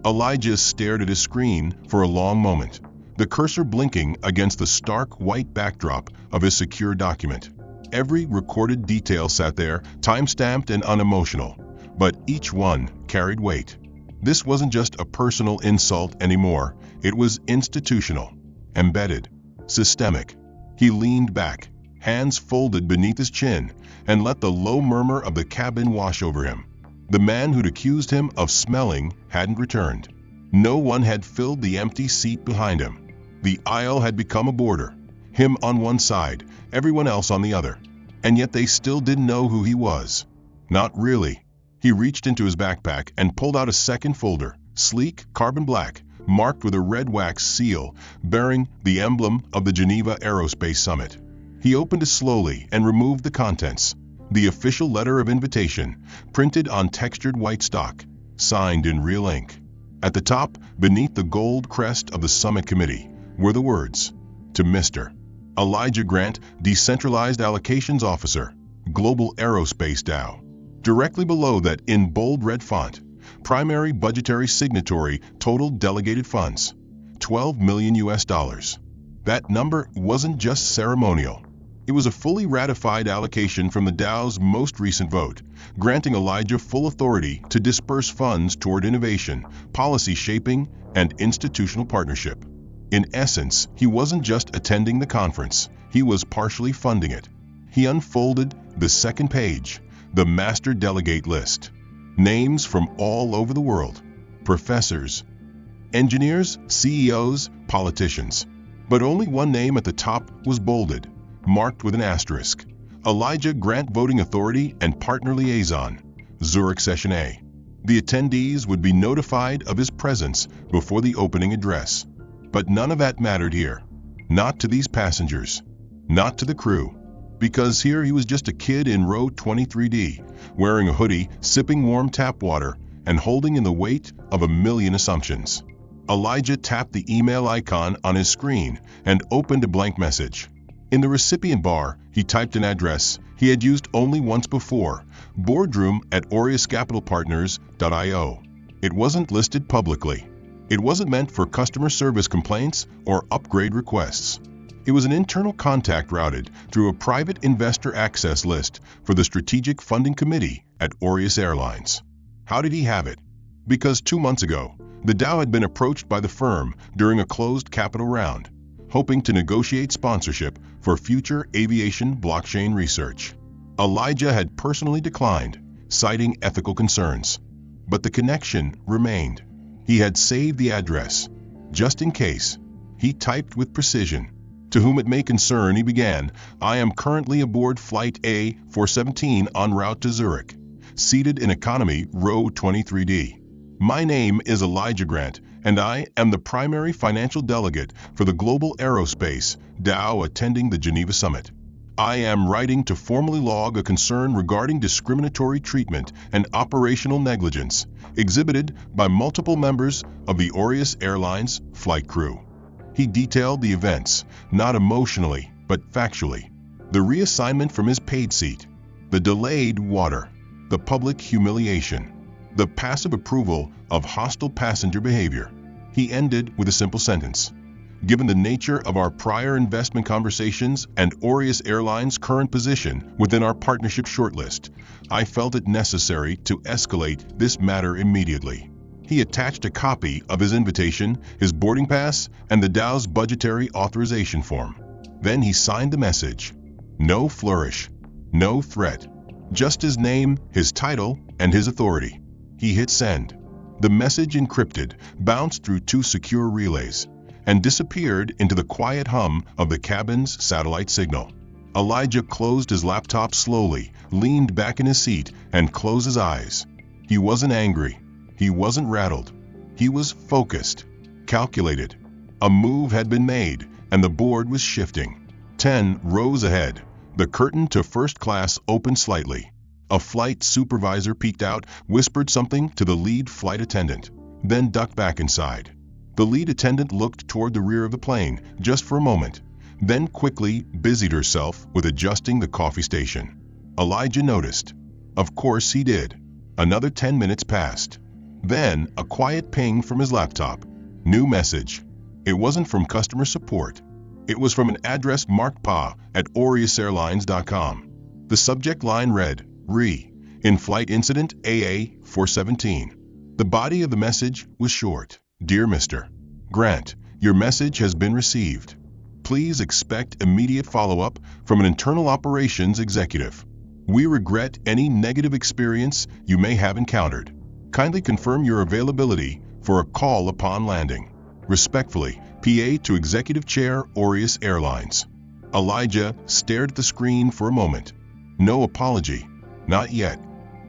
Elijah stared at his screen for a long moment, the cursor blinking against the stark white backdrop of his secure document. Every recorded detail sat there, time-stamped and unemotional, but each one carried weight. This wasn't just a personal insult anymore, it was institutional, embedded, systemic. He leaned back, hands folded beneath his chin, and let the low murmur of the cabin wash over him. The man who'd accused him of smelling hadn't returned. No one had filled the empty seat behind him. The aisle had become a border, him on one side, everyone else on the other. And yet they still didn't know who he was. Not really. He reached into his backpack and pulled out a second folder, sleek, carbon black, marked with a red wax seal bearing the emblem of the Geneva Aerospace Summit. He opened it slowly and removed the contents. The official letter of invitation, printed on textured white stock, signed in real ink. At the top, beneath the gold crest of the Summit Committee, were the words, "To Mr. Elijah Grant, Decentralized Allocations Officer, Global Aerospace Dow." Directly below that, in bold red font, primary budgetary signatory total delegated funds, $12 million. That number wasn't just ceremonial. It was a fully ratified allocation from the Dow's most recent vote, granting Elijah full authority to disperse funds toward innovation, policy shaping, and institutional partnership. In essence, he wasn't just attending the conference, he was partially funding it. He unfolded the second page, the master delegate list. Names from all over the world. Professors, engineers, CEOs, politicians. But only one name at the top was bolded, marked with an asterisk. Elijah Grant Voting Authority and Partner Liaison, Zurich Session A. The attendees would be notified of his presence before the opening address. But none of that mattered here. Not to these passengers. Not to the crew. Because here he was just a kid in row 23D, wearing a hoodie, sipping warm tap water, and holding in the weight of a million assumptions. Elijah tapped the email icon on his screen and opened a blank message. In the recipient bar, he typed an address he had used only once before, boardroom@aureuscapitalpartners.io. It wasn't listed publicly. It wasn't meant for customer service complaints or upgrade requests. It was an internal contact routed through a private investor access list for the Strategic Funding Committee at Aureus Airlines. How did he have it? Because 2 months ago, the Dow had been approached by the firm during a closed capital round, hoping to negotiate sponsorship for future aviation blockchain research. Elijah had personally declined, citing ethical concerns. But the connection remained. He had saved the address, just in case. He typed with precision. To whom it may concern, he began, I am currently aboard Flight A417 en route to Zurich, seated in economy row 23D. My name is Elijah Grant, and I am the primary financial delegate for the Global Aerospace DAO attending the Geneva Summit. I am writing to formally log a concern regarding discriminatory treatment and operational negligence exhibited by multiple members of the Aureus Airlines flight crew. He detailed the events, not emotionally, but factually. The reassignment from his paid seat, the delayed water, the public humiliation, the passive approval of hostile passenger behavior. He ended with a simple sentence. Given the nature of our prior investment conversations and Aureus Airlines' current position within our partnership shortlist, I felt it necessary to escalate this matter immediately. He attached a copy of his invitation, his boarding pass, and the DAO's budgetary authorization form. Then he signed the message. No flourish, no threat, just his name, his title, and his authority. He hit send. The message, encrypted, bounced through 2 secure relays and disappeared into the quiet hum of the cabin's satellite signal. Elijah closed his laptop slowly, leaned back in his seat, and closed his eyes. He wasn't angry. He wasn't rattled. He was focused, calculated. A move had been made, and the board was shifting. 10 rows ahead, the curtain to first class opened slightly. A flight supervisor peeked out, whispered something to the lead flight attendant, then ducked back inside. The lead attendant looked toward the rear of the plane, just for a moment, then quickly busied herself with adjusting the coffee station. Elijah noticed. Of course he did. Another 10 minutes passed. Then, a quiet ping from his laptop. New message. It wasn't from customer support. It was from an address marked pa@aureousairlines.com. The subject line read, In-flight incident AA417. The body of the message was short. Dear Mr. Grant, your message has been received. Please expect immediate follow-up from an internal operations executive. We regret any negative experience you may have encountered. Kindly confirm your availability for a call upon landing. Respectfully, PA to Executive Chair, Aureus Airlines. Elijah stared at the screen for a moment. No apology. Not yet.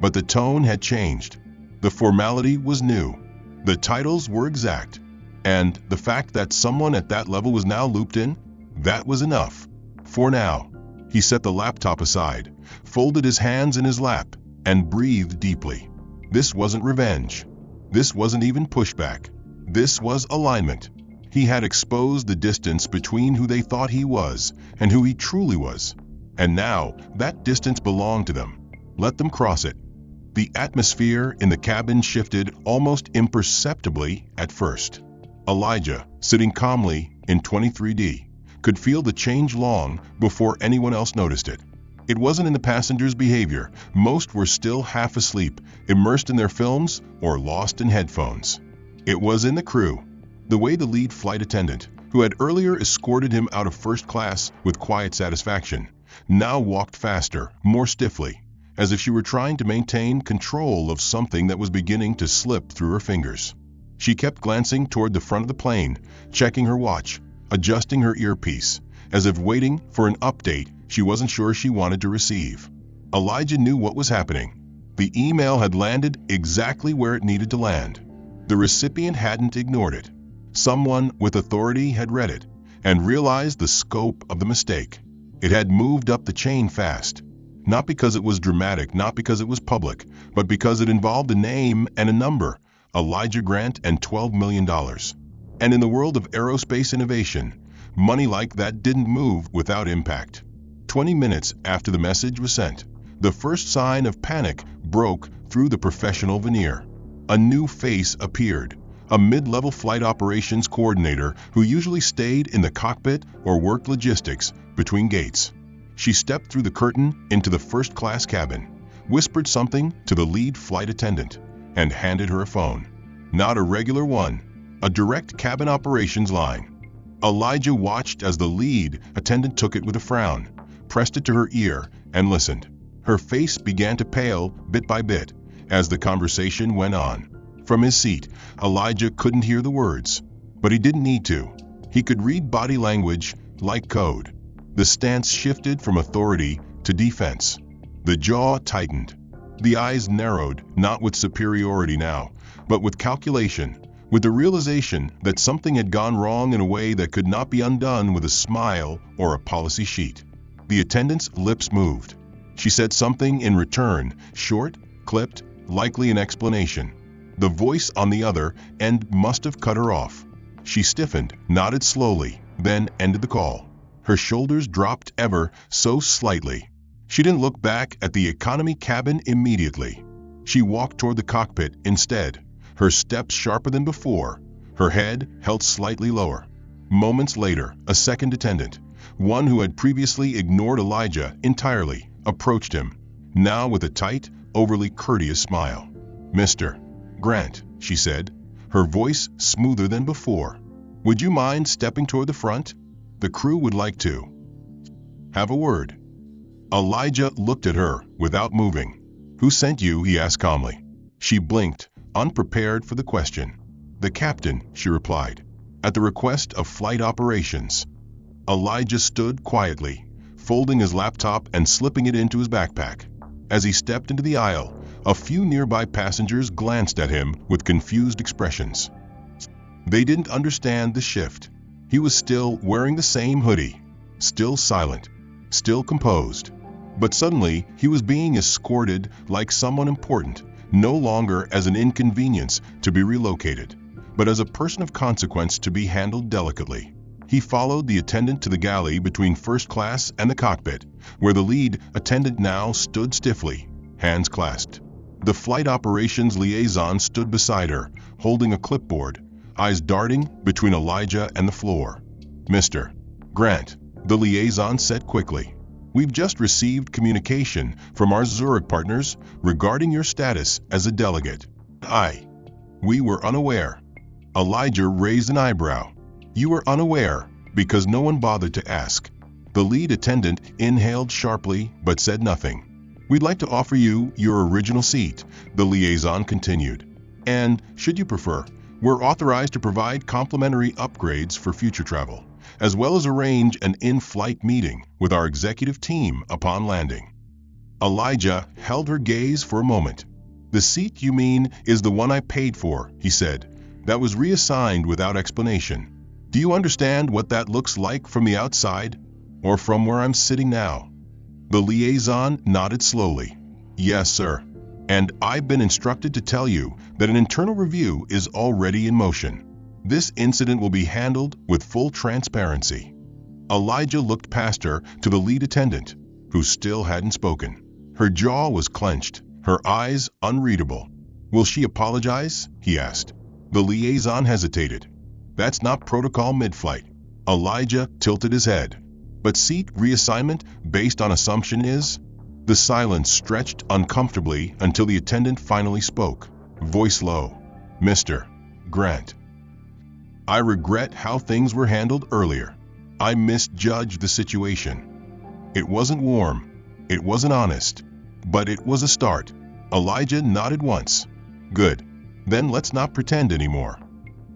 But the tone had changed. The formality was new. The titles were exact. And the fact that someone at that level was now looped in, that was enough. For now. He set the laptop aside, folded his hands in his lap, and breathed deeply. This wasn't revenge. This wasn't even pushback. This was alignment. He had exposed the distance between who they thought he was and who he truly was. And now, that distance belonged to them. Let them cross it. The atmosphere in the cabin shifted almost imperceptibly at first. Elijah, sitting calmly in 23D, could feel the change long before anyone else noticed it. It wasn't in the passengers' behavior. Most were still half asleep, immersed in their films or lost in headphones. It was in the crew. The way the lead flight attendant, who had earlier escorted him out of first class with quiet satisfaction, now walked faster, more stiffly, as if she were trying to maintain control of something that was beginning to slip through her fingers. She kept glancing toward the front of the plane, checking her watch, adjusting her earpiece, as if waiting for an update she wasn't sure she wanted to receive. Elijah knew what was happening. The email had landed exactly where it needed to land. The recipient hadn't ignored it. Someone with authority had read it and realized the scope of the mistake. It had moved up the chain fast. Not because it was dramatic, not because it was public, but because it involved a name and a number, Elijah Grant and $12 million. And in the world of aerospace innovation, money like that didn't move without impact. 20 minutes after the message was sent, the first sign of panic broke through the professional veneer. A new face appeared, a mid-level flight operations coordinator who usually stayed in the cockpit or worked logistics between gates. She stepped through the curtain into the first-class cabin, whispered something to the lead flight attendant, and handed her a phone. Not a regular one, a direct cabin operations line. Elijah watched as the lead attendant took it with a frown, pressed it to her ear, and listened. Her face began to pale bit by bit as the conversation went on. From his seat, Elijah couldn't hear the words, but he didn't need to. He could read body language like code. The stance shifted from authority to defense. The jaw tightened. The eyes narrowed, not with superiority now, but with calculation, with the realization that something had gone wrong in a way that could not be undone with a smile or a policy sheet. The attendant's lips moved. She said something in return, short, clipped, likely an explanation. The voice on the other end must have cut her off. She stiffened, nodded slowly, then ended the call. Her shoulders dropped ever so slightly. She didn't look back at the economy cabin immediately. She walked toward the cockpit instead, her steps sharper than before, her head held slightly lower. Moments later, a second attendant, one who had previously ignored Elijah entirely, approached him, now with a tight, overly courteous smile. "Mr. Grant," she said, her voice smoother than before. "Would you mind stepping toward the front? The crew would like to have a word." Elijah looked at her without moving. "Who sent you?" he asked calmly. She blinked, unprepared for the question. "The captain," she replied, "at the request of flight operations." Elijah stood quietly, folding his laptop and slipping it into his backpack. As he stepped into the aisle, a few nearby passengers glanced at him with confused expressions. They didn't understand the shift. He was still wearing the same hoodie, still silent, still composed. But suddenly, he was being escorted like someone important, no longer as an inconvenience to be relocated, but as a person of consequence to be handled delicately. He followed the attendant to the galley between first class and the cockpit, where the lead attendant now stood stiffly, hands clasped. The flight operations liaison stood beside her, holding a clipboard, eyes darting between Elijah and the floor. "Mr. Grant," the liaison said quickly, "we've just received communication from our Zurich partners regarding your status as a delegate." We were unaware." Elijah raised an eyebrow. "You were unaware because no one bothered to ask." The lead attendant inhaled sharply but said nothing. "We'd like to offer you your original seat," the liaison continued. "And, should you prefer, we're authorized to provide complimentary upgrades for future travel, as well as arrange an in-flight meeting with our executive team upon landing." Elijah held her gaze for a moment. "The seat you mean is the one I paid for," he said. "That was reassigned without explanation. Do you understand what that looks like from the outside, or from where I'm sitting now?" The liaison nodded slowly. "Yes, sir. And I've been instructed to tell you that an internal review is already in motion. This incident will be handled with full transparency." Elijah looked past her to the lead attendant, who still hadn't spoken. Her jaw was clenched, her eyes unreadable. "Will she apologize?" he asked. The liaison hesitated. "That's not protocol mid-flight." Elijah tilted his head. "But seat reassignment based on assumption is?" The silence stretched uncomfortably until the attendant finally spoke, voice low. "Mr. Grant, I regret how things were handled earlier. I misjudged the situation. It wasn't warm, it wasn't honest, but it was a start." Elijah nodded once. "Good. Then let's not pretend anymore."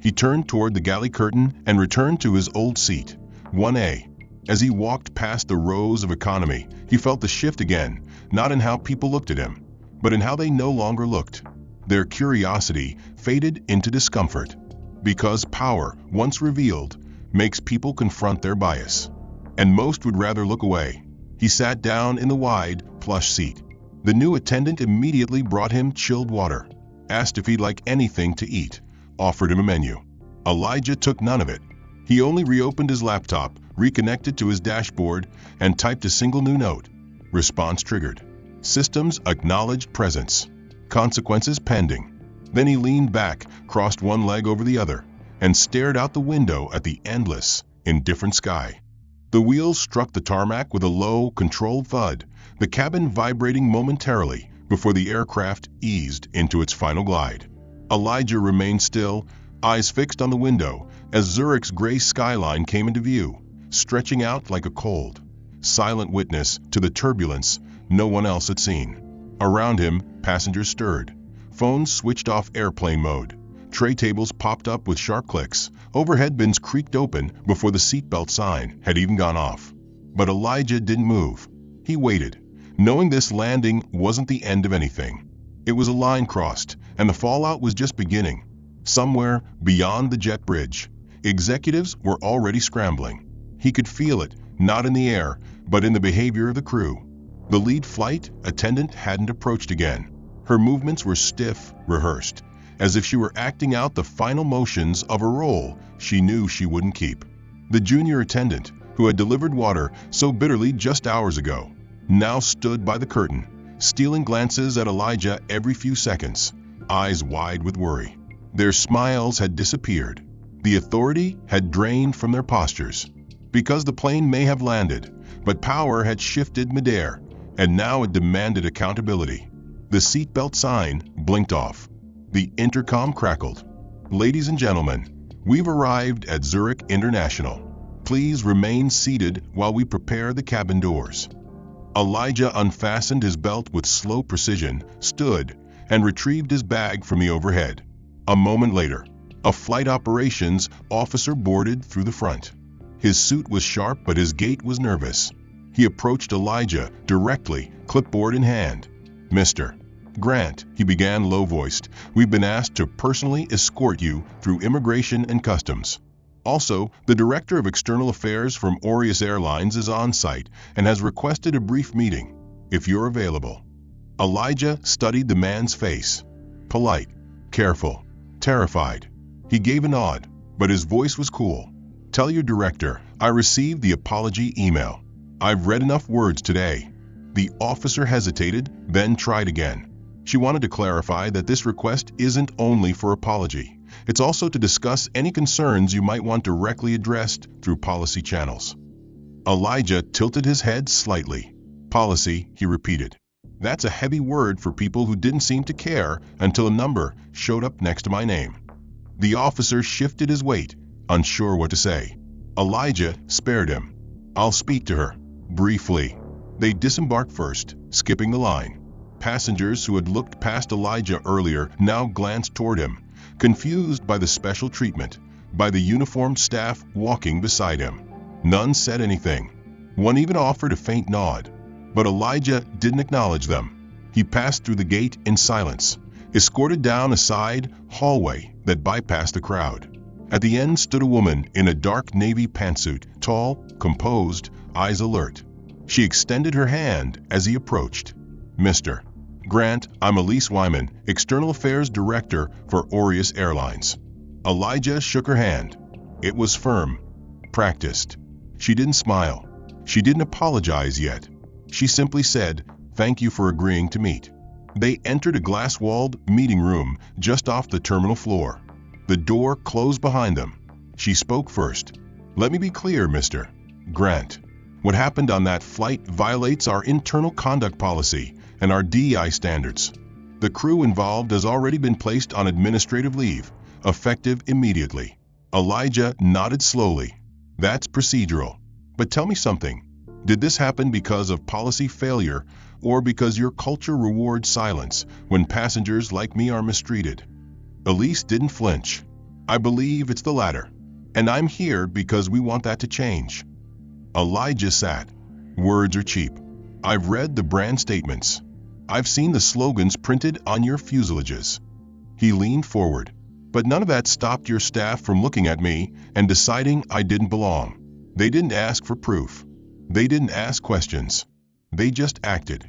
He turned toward the galley curtain and returned to his old seat, 1A. As he walked past the rows of economy, he felt the shift again, not in how people looked at him, but in how they no longer looked. Their curiosity faded into discomfort. Because power, once revealed, makes people confront their bias. And most would rather look away. He sat down in the wide, plush seat. The new attendant immediately brought him chilled water, asked if he'd like anything to eat, offered him a menu. Elijah took none of it. He only reopened his laptop, reconnected to his dashboard, and typed a single new note. Response triggered. Systems acknowledged presence. Consequences pending. Then he leaned back, crossed one leg over the other, and stared out the window at the endless, indifferent sky. The wheels struck the tarmac with a low, controlled thud, the cabin vibrating momentarily before the aircraft eased into its final glide. Elijah remained still, eyes fixed on the window, as Zurich's gray skyline came into view, stretching out like a cold, silent witness to the turbulence no one else had seen. Around him, passengers stirred, Phones switched off airplane mode. Tray tables popped up with sharp clicks. Overhead bins creaked open before the seatbelt sign had even gone off. But Elijah didn't move. He waited, knowing this landing wasn't the end of anything. It was a line crossed, and the fallout was just beginning. Somewhere beyond the jet bridge, executives were already scrambling. He could feel it, not in the air, but in the behavior of the crew. The lead flight attendant hadn't approached again. Her movements were stiff, rehearsed, as if she were acting out the final motions of a role she knew she wouldn't keep. The junior attendant, who had delivered water so bitterly just hours ago, now stood by the curtain, stealing glances at Elijah every few seconds, eyes wide with worry. Their smiles had disappeared. The authority had drained from their postures. Because the plane may have landed, but power had shifted midair, and now it demanded accountability. The seatbelt sign blinked off. The intercom crackled. "Ladies and gentlemen, we've arrived at Zurich International. Please remain seated while we prepare the cabin doors." Elijah unfastened his belt with slow precision, stood, and retrieved his bag from the overhead. A moment later, a flight operations officer boarded through the front. His suit was sharp, but his gait was nervous. He approached Elijah directly, clipboard in hand. "Mr. Grant," he began low-voiced, "we've been asked to personally escort you through immigration and customs. Also, the Director of External Affairs from Airlines is on site and has requested a brief meeting, if you're available." Elijah studied the man's face. Polite, careful, terrified. He gave a nod, but his voice was cool. "Tell your director I received the apology email. I've read enough words today." The officer hesitated, then tried again. She wanted to clarify that this request isn't only for apology. It's also to discuss any concerns you might want directly addressed through policy channels. Elijah tilted his head slightly. "Policy," he repeated. "That's a heavy word for people who didn't seem to care until a number showed up next to my name." The officer shifted his weight, unsure what to say. Elijah spared him. "I'll speak to her, briefly." They disembarked first, skipping the line. Passengers who had looked past Elijah earlier now glanced toward him, confused by the special treatment, by the uniformed staff walking beside him. None said anything. One even offered a faint nod. But Elijah didn't acknowledge them. He passed through the gate in silence, escorted down a side hallway that bypassed the crowd. At the end stood a woman in a dark navy pantsuit, tall, composed, eyes alert. She extended her hand as he approached. "Mr. Grant, I'm Elise Wyman, External Affairs Director for Airlines." Elijah shook her hand. It was firm, practiced. She didn't smile. She didn't apologize yet. She simply said, "Thank you for agreeing to meet." They entered a glass-walled meeting room just off the terminal floor. The door closed behind them. She spoke first. "Let me be clear, Mr. Grant. What happened on that flight violates our internal conduct policy and our DEI standards. The crew involved has already been placed on administrative leave, effective immediately." Elijah nodded slowly. "That's procedural. But tell me something. Did this happen because of policy failure or because your culture rewards silence when passengers like me are mistreated?" Elise didn't flinch. "I believe it's the latter. And I'm here because we want that to change." Elijah sat. "Words are cheap. I've read the brand statements. I've seen the slogans printed on your fuselages." He leaned forward. "But none of that stopped your staff from looking at me and deciding I didn't belong. They didn't ask for proof. They didn't ask questions. They just acted."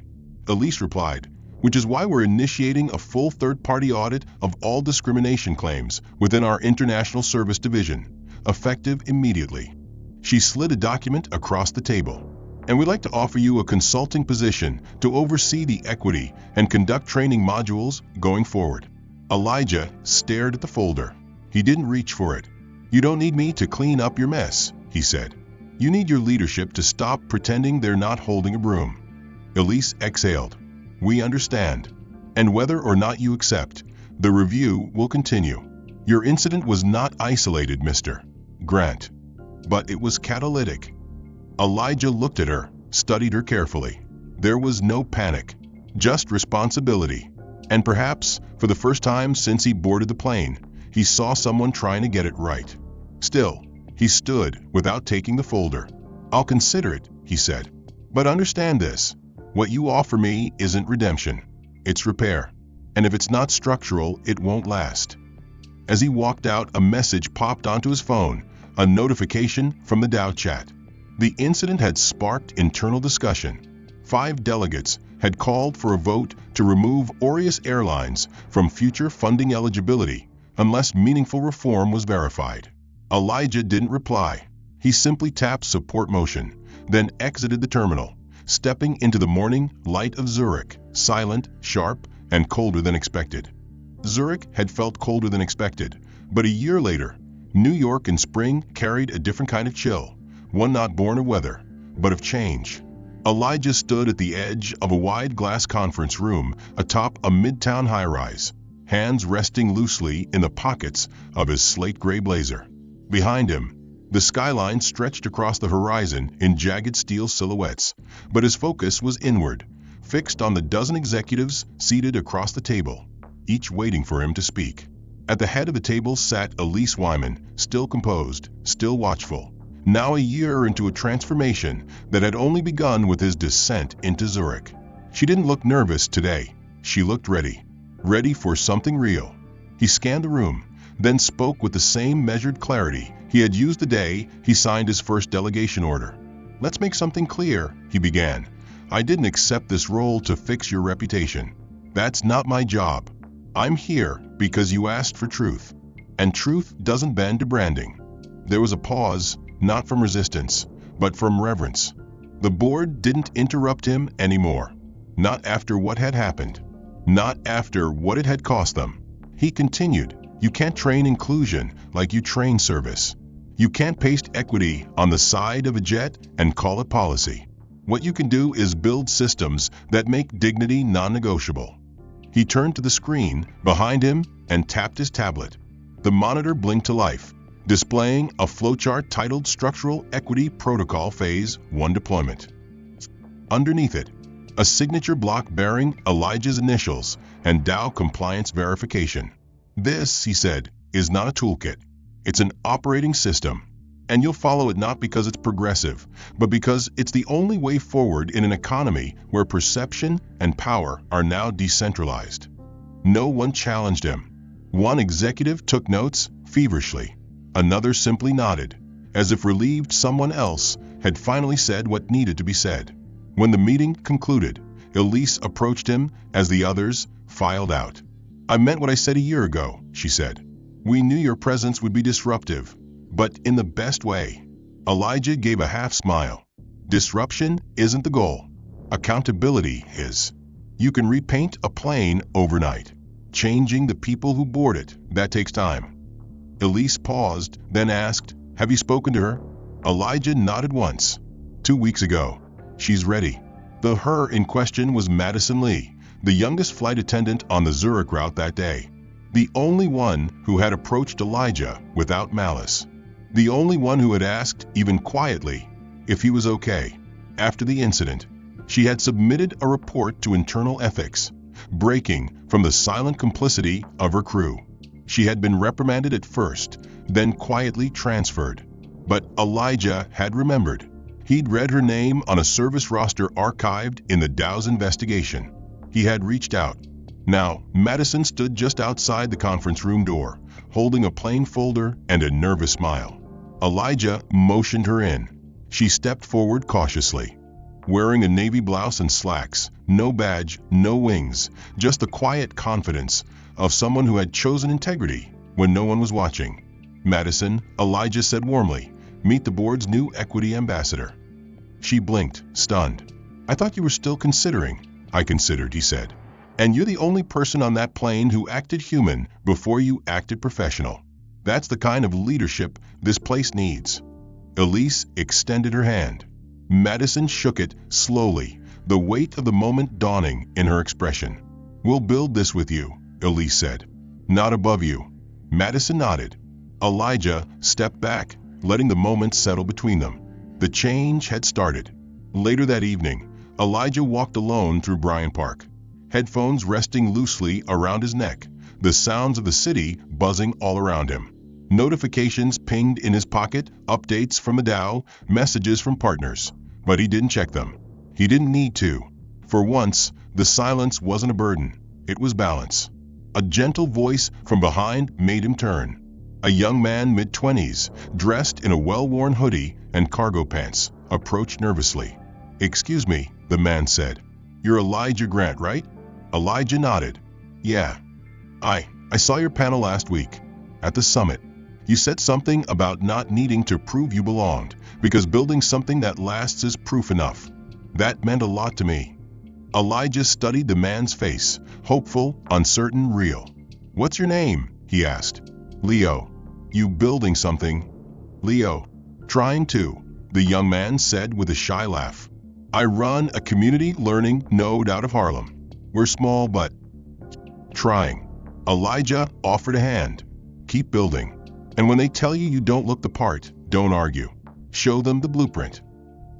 Elise replied, "Which is why we're initiating a full third-party audit of all discrimination claims within our International Service Division, effective immediately." She slid a document across the table. "And we'd like to offer you a consulting position to oversee the equity and conduct training modules going forward." Elijah stared at the folder. He didn't reach for it. "You don't need me to clean up your mess," he said. "You need your leadership to stop pretending they're not holding a broom." Elise exhaled. "We understand. And whether or not you accept, the review will continue. Your incident was not isolated, Mr. Grant. But it was catalytic." Elijah looked at her, studied her carefully. There was no panic, just responsibility. And perhaps, for the first time since he boarded the plane, he saw someone trying to get it right. Still, he stood without taking the folder. "I'll consider it," he said. "But understand this. What you offer me isn't redemption. It's repair. And if it's not structural, it won't last." As he walked out, a message popped onto his phone, a notification from the Dow chat. The incident had sparked internal discussion. 5 delegates had called for a vote to remove Airlines from future funding eligibility unless meaningful reform was verified. Elijah didn't reply. He simply tapped support motion, then exited the terminal, stepping into the morning light of Zurich, silent, sharp, and colder than expected. Zurich had felt colder than expected, but a year later, New York in spring carried a different kind of chill, one not born of weather, but of change. Elijah stood at the edge of a wide glass conference room atop a midtown high-rise, hands resting loosely in the pockets of his slate-gray blazer. Behind him, the skyline stretched across the horizon in jagged steel silhouettes, but his focus was inward, fixed on the dozen executives seated across the table, each waiting for him to speak. At the head of the table sat Elise Wyman, still composed, still watchful, now a year into a transformation that had only begun with his descent into Zurich. She didn't look nervous today. She looked ready. Ready for something real. He scanned the room, then spoke with the same measured clarity he had used the day he signed his first delegation order. "Let's make something clear," he began. "I didn't accept this role to fix your reputation. That's not my job. I'm here because you asked for truth. And truth doesn't bend to branding." There was a pause, not from resistance, but from reverence. The board didn't interrupt him anymore. Not after what had happened. Not after what it had cost them. He continued, "You can't train inclusion like you train service. You can't paste equity on the side of a jet and call it policy. What you can do is build systems that make dignity non-negotiable." He turned to the screen behind him and tapped his tablet. The monitor blinked to life, displaying a flowchart titled Structural Equity Protocol Phase 1 Deployment. Underneath it, a signature block bearing Elijah's initials and Dow compliance verification. "This," he said, "is not a toolkit. It's an operating system. And you'll follow it not because it's progressive, but because it's the only way forward in an economy where perception and power are now decentralized." No one challenged him. One executive took notes feverishly. Another simply nodded, as if relieved someone else had finally said what needed to be said. When the meeting concluded, Elise approached him as the others filed out. "I meant what I said a year ago," she said. "We knew your presence would be disruptive, but in the best way." Elijah gave a half smile. "Disruption isn't the goal. Accountability is. You can repaint a plane overnight. Changing the people who board it, that takes time." Elise paused, then asked, "Have you spoken to her?" Elijah nodded once. 2 weeks ago. She's ready." The her in question was Madison Lee, the youngest flight attendant on the Zurich route that day. The only one who had approached Elijah without malice. The only one who had asked, even quietly, if he was okay. After the incident, she had submitted a report to internal ethics, breaking from the silent complicity of her crew. She had been reprimanded at first, then quietly transferred. But Elijah had remembered. He'd read her name on a service roster archived in the Dow's investigation. He had reached out. Now, Madison stood just outside the conference room door, holding a plain folder and a nervous smile. Elijah motioned her in. She stepped forward cautiously. Wearing a navy blouse and slacks, no badge, no wings, just the quiet confidence of someone who had chosen integrity when no one was watching. "Madison," Elijah said warmly, "meet the board's new equity ambassador." She blinked, stunned. "I thought you were still considering." "I considered," he said. "And you're the only person on that plane who acted human before you acted professional. That's the kind of leadership this place needs." Elise extended her hand. Madison shook it slowly, the weight of the moment dawning in her expression. "We'll build this with you," Elise said. "Not above you." Madison nodded. Elijah stepped back, letting the moment settle between them. The change had started. Later that evening, Elijah walked alone through Bryant Park. headphones resting loosely around his neck, the sounds of the city buzzing all around him. Notifications pinged in his pocket, updates from the Dow, messages from partners. But he didn't check them. He didn't need to. For once, the silence wasn't a burden. It was balance. A gentle voice from behind made him turn. A young man mid-20s, dressed in a well-worn hoodie and cargo pants, approached nervously. "Excuse me," the man said. "You're Elijah Grant, right?" Elijah nodded. "Yeah. I saw your panel last week. At the summit. You said something about not needing to prove you belonged, because building something that lasts is proof enough. That meant a lot to me." Elijah studied the man's face, hopeful, uncertain, real. "What's your name?" he asked. "Leo." "You building something?" "Leo. Trying to," the young man said with a shy laugh. "I run a community learning node out of Harlem. We're small but trying." Elijah offered a hand. "Keep building. And when they tell you you don't look the part, don't argue. Show them the blueprint."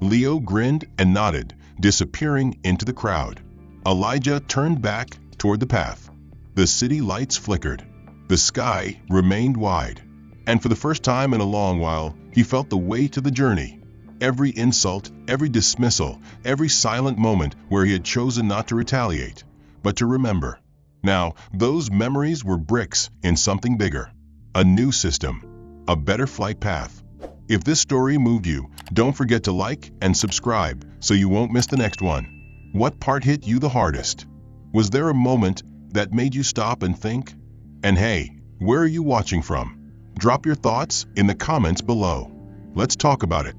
Leo grinned and nodded, disappearing into the crowd. Elijah turned back toward the path. The city lights flickered. The sky remained wide. And for the first time in a long while, he felt the weight of the journey. Every insult, every dismissal, every silent moment where he had chosen not to retaliate, but to remember. Now, those memories were bricks in something bigger. A new system. A better flight path. If this story moved you, don't forget to like and subscribe so you won't miss the next one. What part hit you the hardest? Was there a moment that made you stop and think? And hey, where are you watching from? Drop your thoughts in the comments below. Let's talk about it.